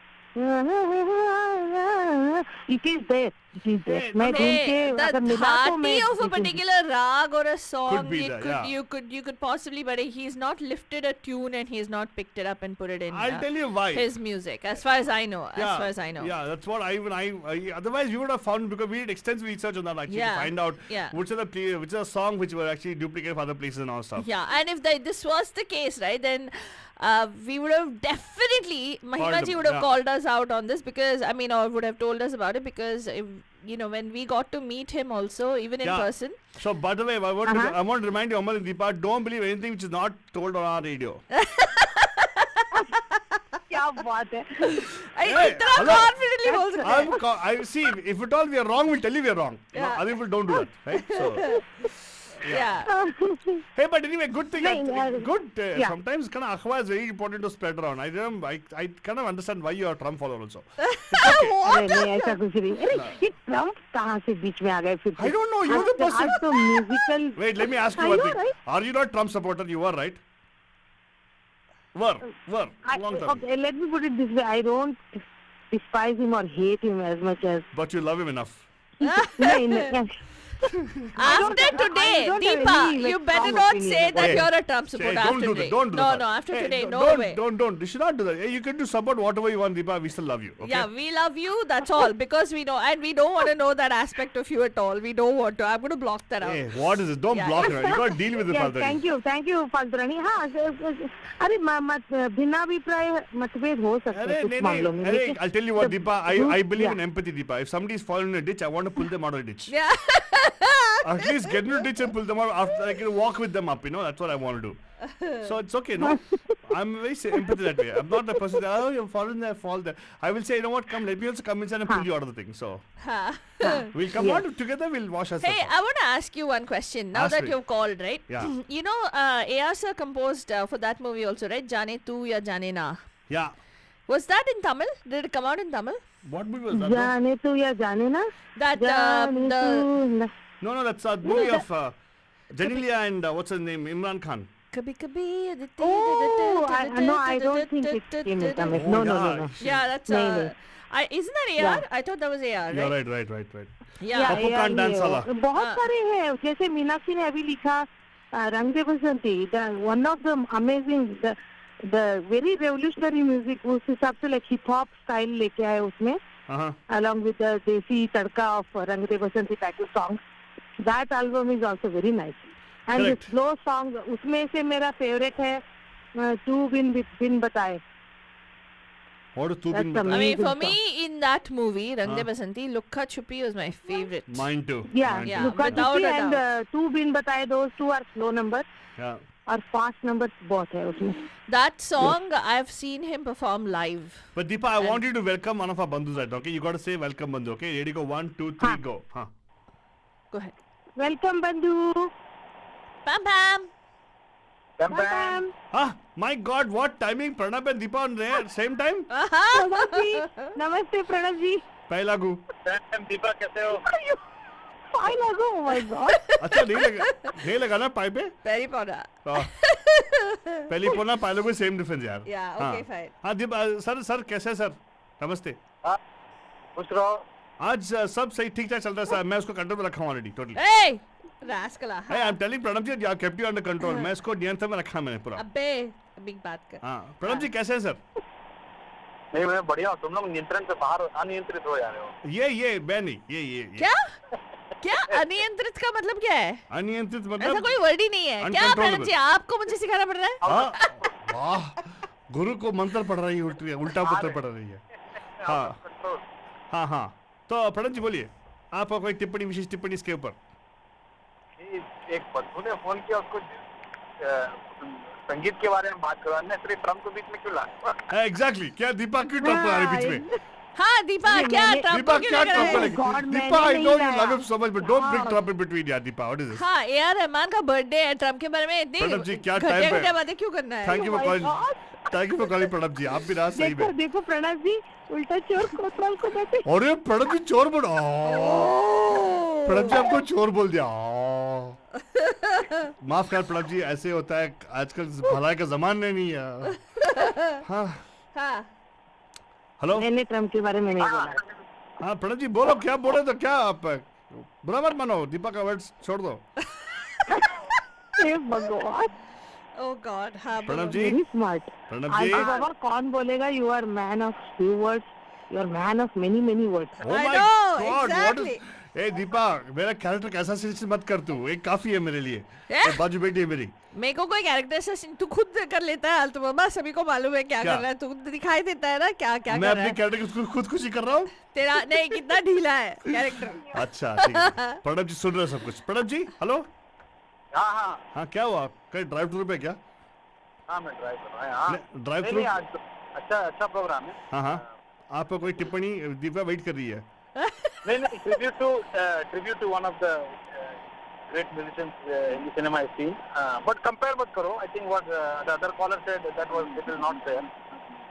it is there मैं ढूंढ Hey, के अगर the मिला तो मैं hearty of a देखूंगी. particular rag or a song, be it that, could yeah. you could possibly, but he's not lifted a tune and he's not picked it up and put it in I'll tell you why. his music. As far as I know, Yeah, as far as I know. Yeah, that's what I otherwise we would have found, because we did extensive research on that actually Yeah, to find out yeah. which are the song which were actually duplicated for other places and all stuff. Yeah, and if this was the case, right, then we would have definitely, Mahimaji them, would have yeah. called us out on this because, I mean, or would have told us about it because, when we got to meet him also, even in Yeah. person. So, by the way, I want to remind you, Amal and Deepa, don't believe anything which is not told on our radio. क्या बात है. Hey, इतना hello. confidently बोल सकते हैं. I see. If at all we are wrong, we'll tell you we are wrong. No, Yeah. other people don't do that, right? So, Yeah. hey, but anyway, good thing. No, Good. yeah. Sometimes kind of akhbar is very important to spread around. I kind of understand why you are a Trump follower also. अरे नहीं ऐसा कुछ नहीं. अरे ये Trump कहाँ से बीच में आ गए फिर. I don't know. You're the person. आज तो musical. Wait, let me ask you I one know, thing. right? Are you not Trump supporter? You were, right? Were. Long time. Okay, let me put it this way. I don't despise him or hate him as much as. But you love him enough. नहीं. After today, I don't have Deepa, any, like, you better strong not opinion say about that Hey, you're a Trump Hey, supporter don't after do today. that. Don't do no, that. no, after Hey, today, no don't, way. Don't. You should not do that. Hey, you can do support whatever you want, Deepa. We still love you. Okay? Yeah, we love you. That's all because we know, and we don't want to know that aspect of you at all. We don't want to. I'm going to block that out. Hey, what is this? Don't Yeah. block her. You got to deal with it, Yes, Faltari. thank you फाल्तुरानी. हाँ अरे भिन्नाभिप्राय मतभेद हो सकते हैं कुछ मामलों में. लेकिन I'll tell you what, Deepa. I believe Yeah. in empathy, Deepa. If somebody is falling in a ditch, I want to pull them out of the ditch. Yeah. At least get in the ditch and pull them out. After I can walk with them up. That's what I want to do. So it's okay, no? I'm very empathy that way. I'm not the person that, oh, you've fallen there, fall there. I will say, you know what, come, let me also come inside and pull you out of the thing. So we'll come out together, we'll wash ourselves. Hey, I want to ask you one question. Now Ask that me. you've called, right? Yeah. You know, A.R. sir composed for that movie also, right? Jaane tu ya jaane na. Yeah. Was that in Tamil? Did it come out in Tamil? What movie was that? No? जाने तू या जाने ना. That जाने the तू ना. No, that's a movie of Janelia and what's his name? Imran Khan. Kabhi kabhi. Oh, no, I don't think it came in Tamil. Oh, No. Yeah, that's नहीं, नहीं. isn't that A.R.? Yeah. I thought that was A.R. You're Right? right. Yeah. Papu Khan dance वाला. बहुत सारे हैं. जैसे मीनाक्षी ने अभी लिखा रंग दे बसंती. One of the amazing, the very revolutionary music उस हिसाब से like hip hop style लेके आए उसमें. Uh-huh. Along with the desi tadka of Rang De Basanti type of songs. That album is also very nice. And Correct. the slow song, उसमें से मेरा favorite है तू बिन बताए. What is Tu That's Bin the Bataye? I mean, for Amazing me, in that movie, Rang De Basanti, Lukha Chupi was my favorite. Mine too. Yeah, Mine Yeah, too. Lukha without Chupi a and doubt. तू बिन बताए, those two are slow numbers. Yeah. और fast numbers बहुत है उसमें. That song, I've seen him perform live. But Deepa, I want you to welcome one of our bandhus right now, okay? You got to say welcome bandhu, okay? Ready, go. 1, 2, 3, go. Huh. Go ahead. Welcome बंधु. Pam Pam. Welcome. Ah, my God, what timing? Pranab and Deepa on there, same time? Pranav जी, नमस्ते प्रणव जी. पहला गु. दीपा कैसे हो? Fine लगो, oh my God. अच्छा नहीं लगा ना पाई पे? Very Poda. हाँ. पहली पोना पायलों में सेम डिफरेंस यार. Yeah, okay, fine. हाँ दीप सर कैसे हैं सर? नमस्ते. खुश रहो. आज सब सही ठीक ठाक चल रहा है सर. मैं उसको कंट्रोल में रखा हूँ already totally. Hey! Rascal. Hey, I'm telling Pranab ji, I kept you under control. मैं इसको नियंत्रण में रखा मैंने पूरा. अबे, big बात कर. हाँ, प्रणब जी कैसे हैं सर? नहीं मैं बढ़िया हूँ, तुम लोग नियंत्रण से बाहर अनियंत्रित हो जा रहे हो। ये मैं नहीं, ये क्या क्या अनियंत्रित का मतलब क्या है? अनियंत्रित ऐसा मतलब कोई वर्ड ही नहीं है क्या? Uncontrollable. मैडम जी आपको मुझे सिखाना पड़ रहा है? हाँ, वाह, गुरु को मंत्र पढ़ रही है, उल्टा मंत्र पढ़ रही है। हाँ हाँ, तो प्रणव जी बोलिए, आपका कोई टिप्पणी, विशेष टिप्पणी इसके ऊपर? एक बंधु ने फोन किया, उसको संगीत के बारे में बात करो, अन्यथा ट्रम्प को बीच में क्यों ला? एग्जैक्टली, क्या दीपा क्यों ट्रम्प आ रही है बीच में? हाँ दीपा क्या ट्रम्प दीपा को क्या क्यों ट्रम्प लगा रहे करेगी? हैं? God, दीपा, I मैंने know नहीं you love him लाया। so much, but don't bring Trump in between, यार दीपा. What is this? हाँ ए.आर. रहमान का बर्थडे है, ट्रम्प के बारे में इतनी प्रणब जी, क्या घटिया टाइम पे- घटिया बातें क्यों करना है? Thank you for my calling. God. Thank you for calling Pranab ji. आप भी रात सही देखो में. देखो प्रणव जी उल्टा चोर कोतवाल को बैठे। अरे प्रणब जी चोर बोल, प्रणब जी आपको चोर बोल दिया. माफ कर प्रणब जी, ऐसे होता है आजकल, भलाई का जमाना नहीं है. हाँ हाँ हेलो, मैंने ट्रम्प के बारे में नहीं बोला। हाँ प्रणब जी बोलो, क्या बोले तो क्या आप बुरा मत मानो, दीपा का वर्ड्स छोड़ दो. हे भगवान, ओह गॉड. हाँ प्रणब बोलो. जी, वेरी स्मार्ट। प्रणब आज जी, बाबा कौन बोलेगा you are man of few words, you are man of many many words. oh I my know, God, what is- exactly. ए दीपा, मेरा कैरेक्टर कैसा सिलेक्शन मत कर तू, एक काफी है मेरे लिए. हैं? एक बाजू बेटी है मेरी. मेरे को कोई कैरेक्टर से तू खुद कर लेता है तो बाबा सभी को मालूम है क्या क्या? कर रहा है, तू दिखाई देता है ना क्या क्या मैं कर रहा अपनी है. कैरेक्टर खुद खुशी कर रहा हूँ. तेरा नहीं कितना ढीला है कैरेक्टर. अच्छा ठीक है. प्रणब जी सुन रहे हो सब कुछ. प्रणब जी हेलो. हाँ हाँ हाँ क्या हुआ, कहीं ड्राइव थ्रू पे क्या? हाँ मैं ड्राइव कर रहा हूँ. हाँ ड्राइव नहीं थ्रू. नहीं, आज तो अच्छा प्रोग्राम है. हाँ हाँ, आपका कोई टिप्पणी, दीपा वेट कर रही है. नहीं tribute to one of the great musicians in the cinema I've seen. But compare मत करो. I think what the other caller said, that was little not fair.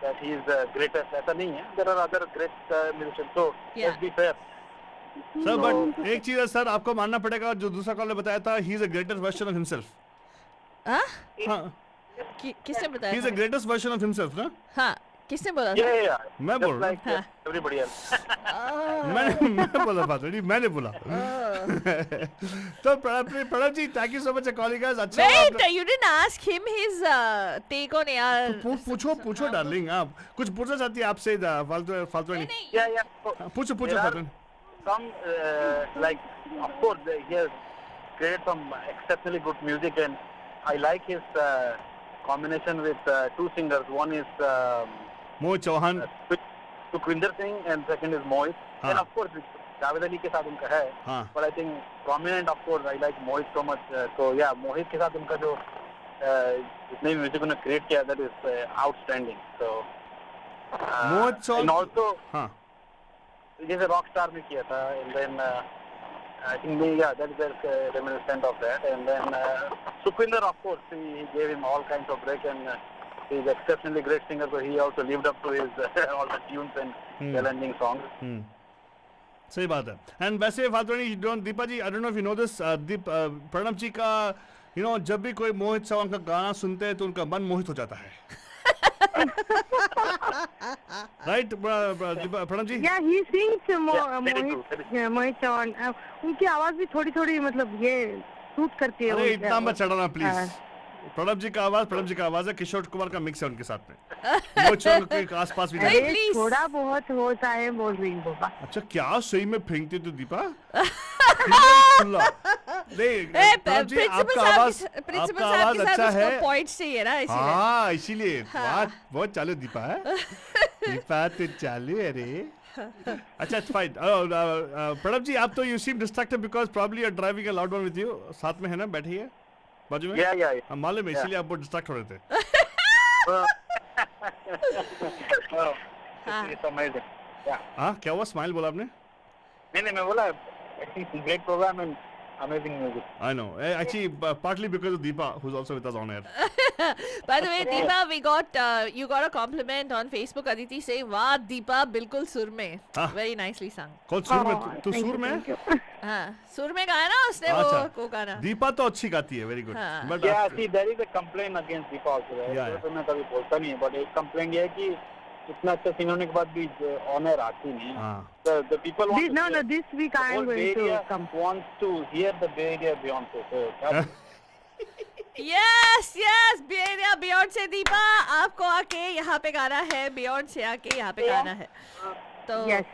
That he is the greatest. ऐसा नहीं है. There are other great musicians. So Yeah. let's be fair. Sir but एक चीज है sir, आपको मानना पड़ेगा, जो दूसरा कॉलर बताया था, he is a greatest version of himself. हाँ हाँ, किसने ही बताया इज अ था? ग्रेटेस्ट वर्जन ऑफ हिमसेल्फ ना. हाँ किसने बोला Yeah, था? yeah, yeah. मैं Just बोल रहा like हाँ. everybody else. मैं बोला बात नहीं, मैंने बोला. तो Pranab ji, thank you so much for calling us. अच्छा Wait, आपने- you didn't ask him his take on AR. पूछो डार्लिंग, आप कुछ पूछना चाहती है आपसे, फालतू नहीं. Yeah, yeah. So, पूछो there are फालतू. some like, of course he has created some exceptionally good music, and I like his combination with two singers. One is Mohit Chauhan. Sukhwinder Singh and second is Mohit. हाँ. And of course Javed Ali के साथ उनका है. हाँ. But I think prominent, of course, I like Mohit so much. So yeah, Mohit के साथ उनका जो जितने भी म्यूजिक उन्होंने क्रिएट किया, that is outstanding. So Mohit Chauhan. and also हाँ. जैसे Rockstar में किया था, and then I think yeah, that is reminiscent of that. And then Sukhwinder, of course, he gave him all kinds of break, and he's exceptionally great singer, so he also lived up to his all the tunes and challenging songs. सही बात है. And वैसे फालतू नहीं, don't Deepa ji, I don't know if you know this, Pranab ji का, you no, जब भी कोई मोहित चौहान का गाना सुनते हैं तो उनका मन मोहित हो जाता है. राइट प्रणब जी? या he sings very true. Mohit Chauhan, उनकी आवाज भी थोड़ी थोड़ी मतलब ये सूट करती है. अरे उनकी इतना मत आवाज। चढ़ाना हाँ. प्लीज. प्रणब जी का आवाज है, किशोर कुमार का मिक्स है उनके साथ में. मोहित चौहान के आसपास भी अरे, नहीं. please. थोड़ा बहुत होता है, बोल रही हूँ बाबा. अच्छा क्या सही में फेंकती तू दीपा? नहीं प्रणब जी, आपका आवाज अच्छा है. पॉइंट्स चाहिए ना इसीलिए. हाँ इसीलिए बात बहुत चालू दीपा है. दीपा तो चालू है रे. अच्छा फाइन. प्रणब जी, आप तो you seem distracted because probably you are driving a loud one with you. साथ में है ना, बैठी है बाजू में. Yeah. हम मालूम है, इसीलिए आप बहुत डिस्ट्रैक्ट हो रहे थे. Oh, it's amazing. Yeah. हाँ क्या हुआ, स्माइल बोला आपने? नहीं मैं बोला, I think it's a great program and amazing music. I know. Actually, partly because of Deepa, who's also with us on air. By the way, Deepa, we got you got a compliment on Facebook. Aditi saying, "Wow, Deepa, बिल्कुल सुर में." हाँ. Very nicely sung. कौन सुर में? Oh, तू thank सुर you, में? thank you. हाँ, सुर में गाया ना उसने वो गाना. दीपा तो अच्छी गाती है, वेरी गुड. हाँ. But Yeah, see, there is a complaint against Deepa also. Yeah. तो मैं कभी बोलता नहीं है, but एक complaint ये है कि इतना अच्छा सिंगर होने के बाद भी on air आती नहीं है. हाँ. The people want to No, hear, this week I the am whole Bay going to Area come. wants to hear the Bay Area Beyonce. So that's Yes, Bay Area Beyonce. Beyond से दीपा आपको आके यहाँ पे गाना है, beyond से आके यहाँ पे गाना है, तो Yes.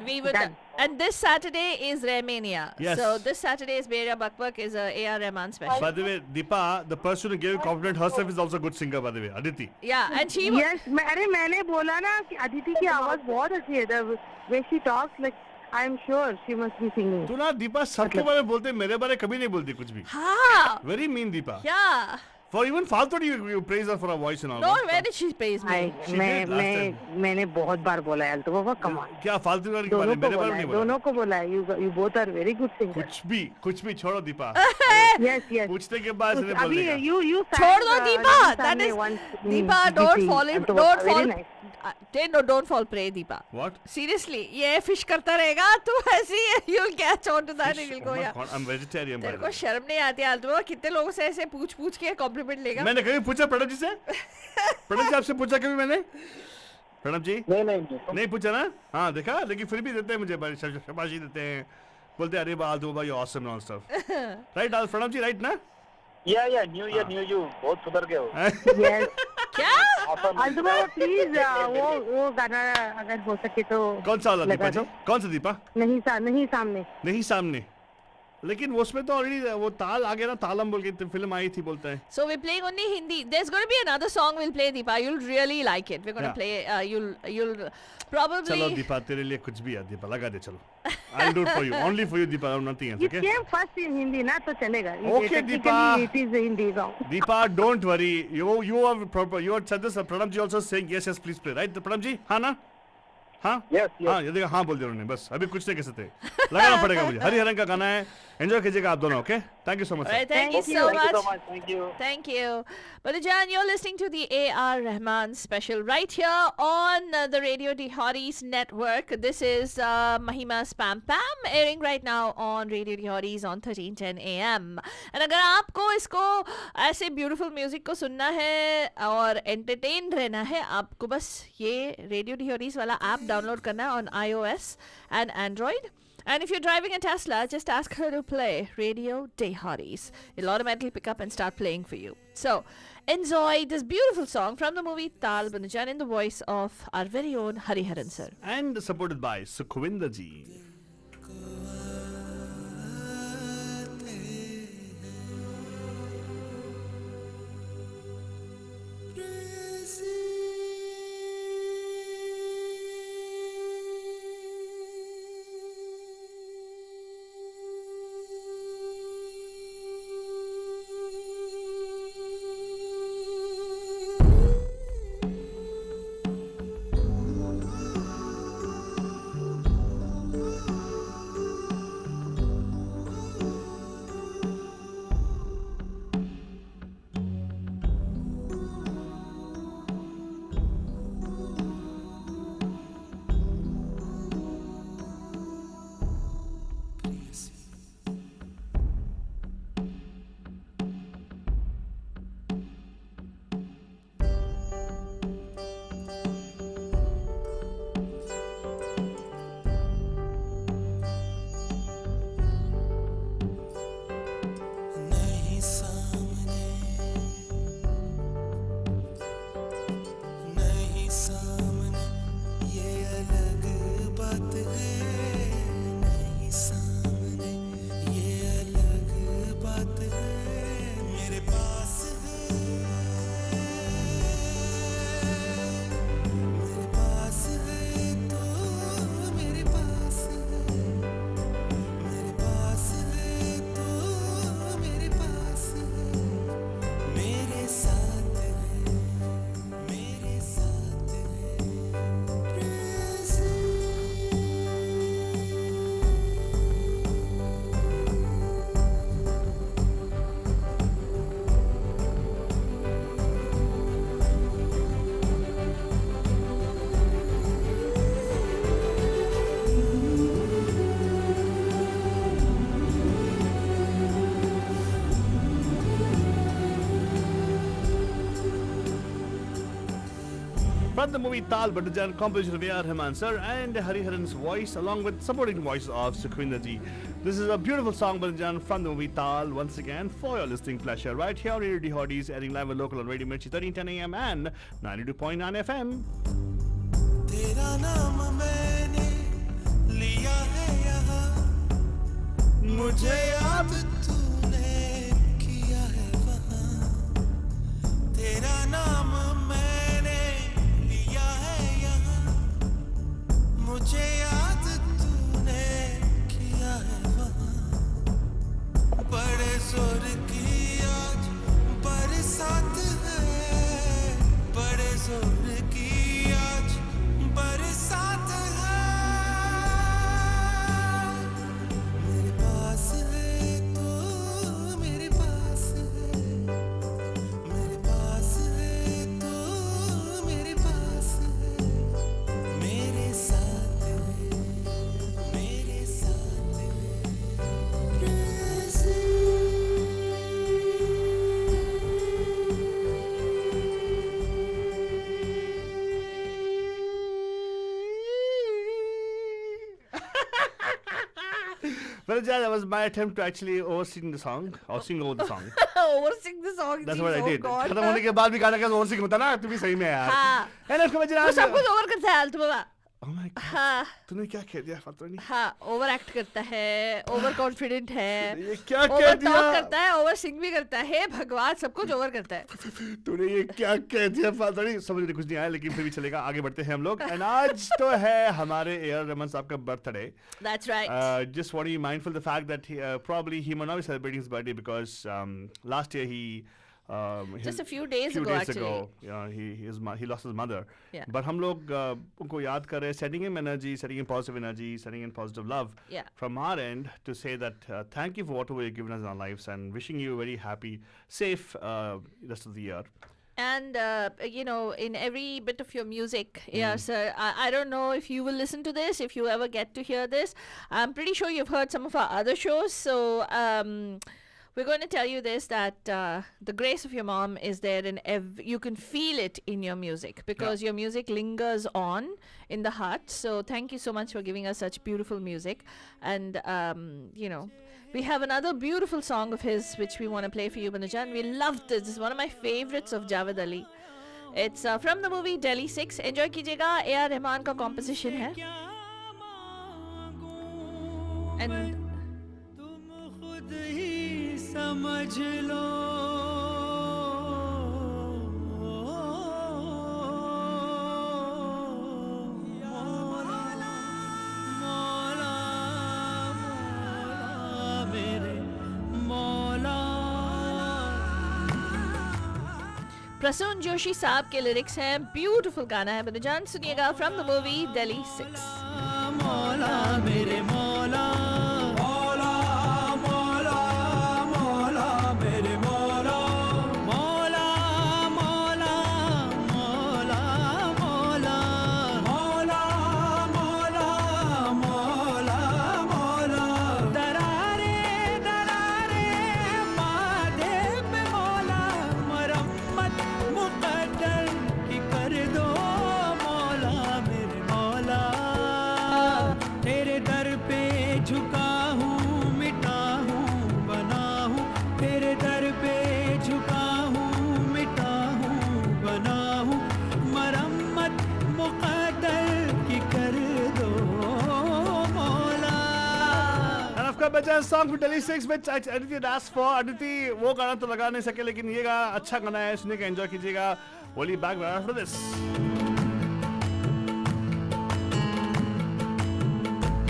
we would. Done. And this Saturday is Rahmania. Yes. So this Saturday is Beria Bakbak is a A.R. Rahman special. By the way, Deepa, the person who gave you compliment herself is also a good singer, by the way. Aditi. Yeah, and she. Yes, अरे मैंने बोला ना कि अदिति की आवाज बहुत अच्छी है. The way she talks, like I am sure she must be singing. तू ना दीपा सबके बारे में बोलते, मेरे बारे में कभी नहीं बोलती कुछ भी. हाँ. Very mean, Deepa. Yeah. For even Faltu, you praise her for her voice and all. No, that. where did she praise me? She did last time. मैंने बहुत बार बोला है तो बाबा कमाल. क्या फालतू के बारे में मेरे बारे में नहीं बोला. दोनों को बोला है. You both are very good singers. कुछ भी छोड़ो दीपा. Yes, yes. पूछने के बाद से अभी बोलेगा. you छोड़ दो Deepa. sang That is once in Deepa. GT, Don't fall. and तो Don't very fall. nice. No, don't fall prey, Deepa. What? Seriously, ये fish करता रहेगा तू ऐसी you'll catch on to that and you'll go yeah. I'm vegetarian. तेरे को शर्म नहीं आती यार, तू कितने लोगों से ऐसे पूछ के कॉम्प्लीमेंट लेगा. मैंने कभी पूछा प्रणब जी से? प्रणब जी आपसे पूछा कभी मैंने? प्रणब जी? नहीं पूछा ना? हाँ देखा, लेकिन फिर भी देते हैं मुझे शाबाशी देते हैं, बोलते हैं अरे बाल दो भाई awesome and stuff. Right, Pranab ji right ना? Yeah, new year, new you. बहुत सुधर गए हो. Yes. क्या? अंतु बाबा प्लीज वो गाना अगर हो सके तो कौन सा वाला लगा दीपा जी? दो. कौन सा दीपा? नहीं सामने. नहीं सामने. लेकिन वो उसमें तो ऑलरेडी वो ताल आ गया ना, तालम बोल के फिल्म आई थी बोलते हैं. So we're playing only Hindi. There's going to be another song we'll play, Deepa. You'll really like it. We're going to Yeah. play. You'll probably. चलो दीपा तेरे लिए कुछ भी है दीपा, लगा दे चलो. I'll do it for you, only for you Deepa, nothing else, You okay? came first in Hindi ना तो चलेगा. Okay, Technically, Deepa. it is a Hindi song. Deepa, don't worry. You are proper. You are said this. Pranab ji also saying yes, please play. Right, Pranab ji? हाँ ना? हाँ? Yes. हाँ, ये देखा हाँ बोल दिया उन्होंने बस. अभी कुछ नहीं कह सकते. लगाना पड़ेगा मुझे. हरिहरन का गाना है. Enjoy कीजिएगा आप दोनों, okay? Thank you so much. All right, thank you Thank so you. much. Thank you. Thank you. Balujan, you're listening to the A.R. Rahman special right here on the Radio Dihoris network. This is Mahima Spam Pam airing right now on Radio Dihoris on 1310 AM. And अगर आपको इसको ऐसे beautiful music को सुनना है और entertained रहना है, आपको बस ये Radio Dihoris वाला app download करना है on iOS and Android. And if you're driving a Tesla, just ask her to play Radio Dihoris. It'll automatically pick up and start playing for you. So, enjoy this beautiful song from the movie Tal Banujan in the voice of our very own Hariharan sir. And supported by Sukhwinder ji. From the movie Tal Bhattajan, composition of A.R. Rahman sir and Hariharan's voice along with supporting voice of Sukhwinder ji. This is a beautiful song Bhattajan from the movie Tal once again for your listening pleasure right here on Radio D-Hotties, airing live and local on Radio Mirchi 1310 AM and 92.9 FM. तेरा नाम मैंने लिया है यहाँ, मुझे याद तूने किया है वहाँ. तेरा नाम मैंने लिया है यहाँ, मुझे याद तूने किया है वहाँ. बड़े जोर की आज बरसात है, बड़े जोर की आज बरसात है. मेरे पास है तो मेरे पास है, मेरे पास है तो मेरे पास है. मेरे साथ है, मेरे साथ है. Well, yeah, that was my attempt to actually oversing the song or sing over the song. Oversing the song. That's geez, what I oh did. God. खत्म होने के बाद भी गाना कैसे ओवरसिंग होता ना, तू भी सही में यार. हाँ. And उसको मैं वो जरा सब कुछ ओवर करता है आलतू बाबा. Oh my God. हाँ तूने क्या कह दिया फातोनी? हाँ ओवर एक्ट करता है, ओवर कॉन्फिडेंट है, ये क्या कह ओवर दिया? टॉक करता है, ओवर सिंग भी करता है. भगवान सब कुछ ओवर करता है. तूने ये क्या कह दिया फातोनी? समझ में कुछ नहीं आया लेकिन फिर भी चलेगा. आगे बढ़ते हैं हम लोग. And आज तो है हमारे A.R. रहमान साहब का birthday. That's right. Just want to be mindful the fact that probably he might not be celebrating his birthday because last year he Just a few days ago, actually. he lost his mother. Yeah. But हम लोग उनको याद कर रहे हैं, setting in energy, setting in positive energy, setting in positive love Yeah. from our end to say that thank you for whatever you've given us in our lives and wishing you a very happy, safe rest of the year. And you know, in every bit of your music, yeah, sir. I don't know if you will listen to this, if you ever get to hear this. I'm pretty sure you've heard some of our other shows. So we're going to tell you this, that the grace of your mom is there in you can feel it in your music because your music lingers on in the heart. So thank you so much for giving us such beautiful music. And you know, we have another beautiful song of his which we want to play for you, Bhattajan. We loved this. This is one of my favorites of Javed Ali. It's from the movie Delhi 6. Enjoy कीजिएगा. A.R. Rahman का composition है. And खुद ही समझ लो. मौला, मौला, मेरे मौला. प्रसून जोशी साहब के लिरिक्स हैं. ब्यूटीफुल गाना है. Bhattajan सुनिएगा from the movie Delhi 6. मौला मेरे मौला. मौला मौला मौला मेरे मौला. मौला मौला मौला मौला. मौला मौला मौला मौला. दरारे दरारे माथे पे मौला. मरम्मत मुकद्दर की कर दो मौला मेरे मौला. तेरे दर पे झुका हूँ, मिटा हूँ, बना हूँ. तेरे दर पे झुका हूँ, मिटा हूँ, बना हूँ. मरम्मत मुकद्दर की कर दो मौला. And of course, बचा song for Delhi 6 which Aditi had asked for. Aditi वो गाना तो लगा नहीं सके लेकिन ये गाना अच्छा गाना है, सुनिएगा, एंजॉय कीजिएगा. We'll be back right after this.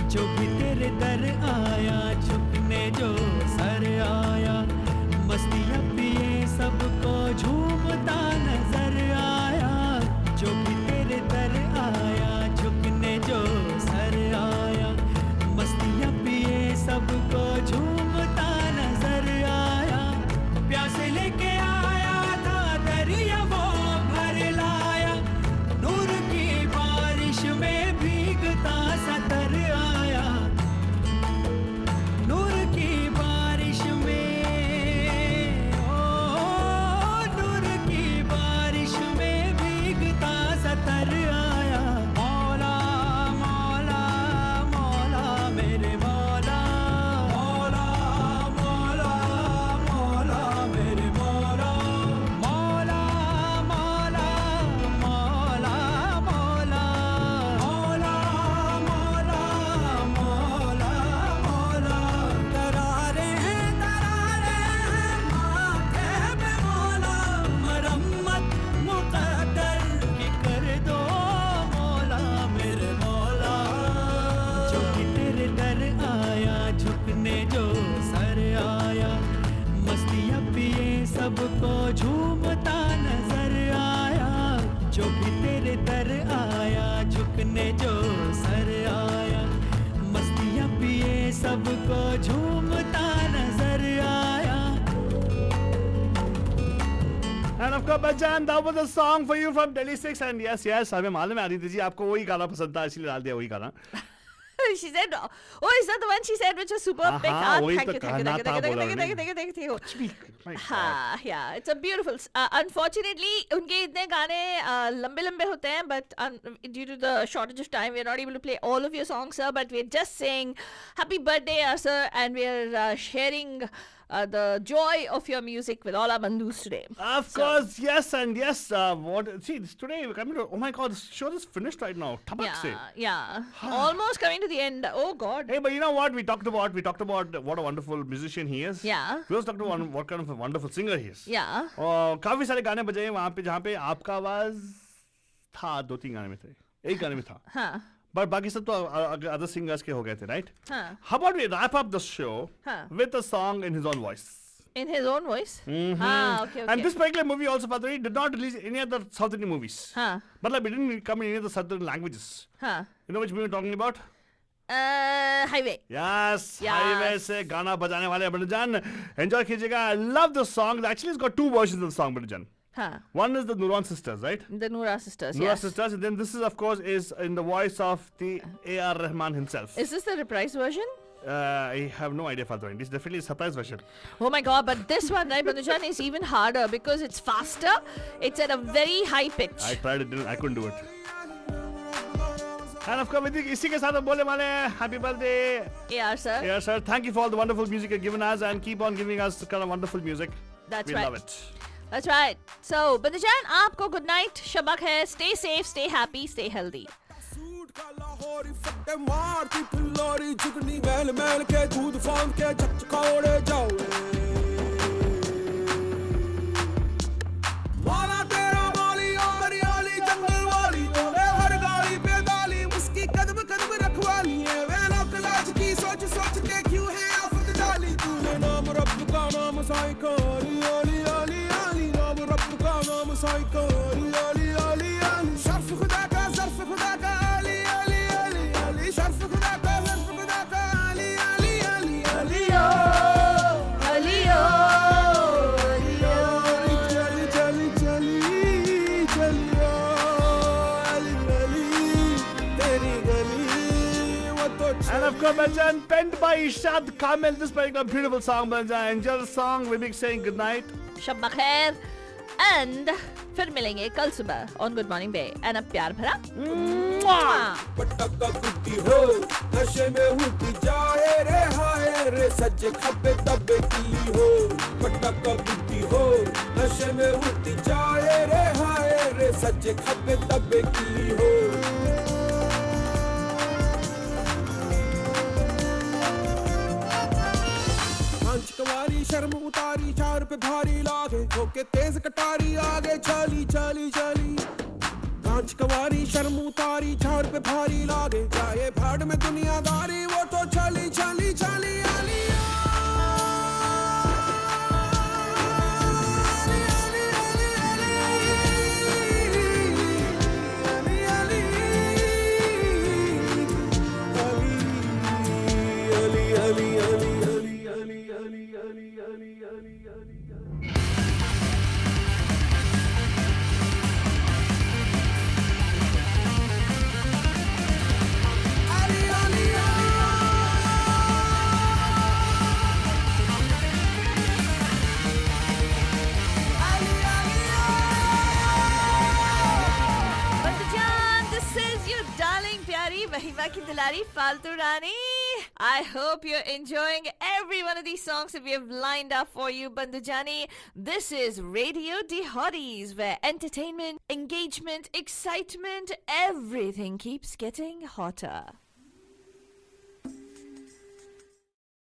जो भी तेरे दर आया, झुकने जो सर आया. मस्तियाँ पिए सबको झूमता नजर आया. जो भी तेरे दर आया, झुकने जो सर आया. मस्तियाँ पिए सबको झूमता नजर आया. प्यासे लेके आया था दरिया वो भर लाया. नूर की बारिश में भीगता सतर आया. नूर की बारिश में तेरे दर आया झुकने जो सर आया मस्तियाँ पिए सबको झूमता नजर आया And of course, Bachchan, that was a song for you from Delhi 6. And yes, हमें मालूम है आदित्य जी आपको वही गाना पसंद था इसलिए डाल दिया वही गाना. She said, "Oh, is that the one she said which was super big?" हाँ, वही thank तो you. कहना था बोला उन्होंने. Thank you. My God. हाँ, yeah, it's a beautiful. Unfortunately, उनके इतने गाने लंबे होते हैं, but due to the shortage of time, we are not able to play all of your songs, sir. But we're just saying happy birthday, sir, and we're sharing the joy of your music with all our bandhus today. Of course, yes, and yes. What? See, today we're coming to. Oh my God, this show is finished right now. Tabak se. Yeah, almost coming to the end. Oh God. Hey, but you know what? We talked about what a wonderful musician he is. Yeah. We also talked about what kind of a wonderful singer he is. Yeah. काफी सारे गाने बजाए वहाँ पे जहाँ पे आपका आवाज था 2-3 गाने में थे एक गाने में था हाँ. But बाकी सब तो other singers के हो गए थे, right? हाँ. How about we wrap up the show हाँ. with a song in his own voice? In his own voice? Mhm. Ah, okay. And this particular movie also, Padri, did not release any other South Indian movies. Huh. But like, it didn't come in any other Southern languages. Huh. You know which movie we're talking about? Highway. Yes. Yes. Highway से गाना बजाने वाले बंदूजान enjoy कीजिएगा. I love the song. Actually, it's got two versions of the song, बंदूजान. Huh. One is the Nuran sisters, right? The Noora sisters. Noora Yes. sisters, and then this is, of course, is in the voice of the A.R. Rahman himself. Is this the reprise version? I have no idea, Father. This is definitely a surprise version. Oh my God! But this one, right, Bandhujan, is even harder because it's faster. It's at a very high pitch. I tried it, I couldn't do it. And of course, इसी के साथ हम बोले वाले हैं happy birthday, Yeah, sir. yeah, sir. Thank you for all the wonderful music you've given us, and keep on giving us kind of wonderful music. That's we right. love it. That's right. So, Bandhujan, आपको good night. Shabak hai. Stay safe, stay happy, stay healthy. Suit का लाहौरी फट्टे मारती फुल्लोरी जुगनी मैल मैल के दूध फांद के चकचकाओड़े जाओए माला तेरा माली और हरियाली जंगल वाली तोड़े हर गाली पे डाली उसकी कदम कदम रखवाली है वे लोग लाज की सोच सोच के क्यों है आफत डाली तूने नाम रब का नाम साइको अली अली अली अली नाम रब का नाम साइको अली अली अली अली शर्फ खुदा का शर्फ खुदा का अली अली अली अली शर्फ खुदा का शर्फ खुदा का अली अली अली अली Aliyo, Aliyo. चली चली चली चलियो अली अली तेरी गली वो तो And of course, Banjan, penned by Ishad Kamil, this particular beautiful song, Banjan. Enjoy the song. We'll be saying good night. Shabak khair. And फिर मिलेंगे कल सुबह on Good Morning Bay. And अब प्यार भरा. Mwah. पटका कुत्ती हो नशे में उठी जाए रे हाय रे सज्जे खब्बे तब्बे की हो पटका कुत्ती हो नशे में उठी जाए रे हाय रे सज्जे खब्बे तब्बे की हो पांच कवारी शर्म उतारी चार पे भारी लागे होके तेज कटारी आगे चली चली चली कांच कवारी शर्म उतारी झाड़ पे भारी लागे जाए भाड़ में दुनियादारी वो तो चली चली चली Alia Bandhujan, this is your darling प्यारी वहीमा की दुलारी फालतू रानी. I hope you're enjoying every one of these songs that we have lined up for you, Bandhujani. This is Radio D Hotties, where entertainment, engagement, excitement, everything keeps getting hotter.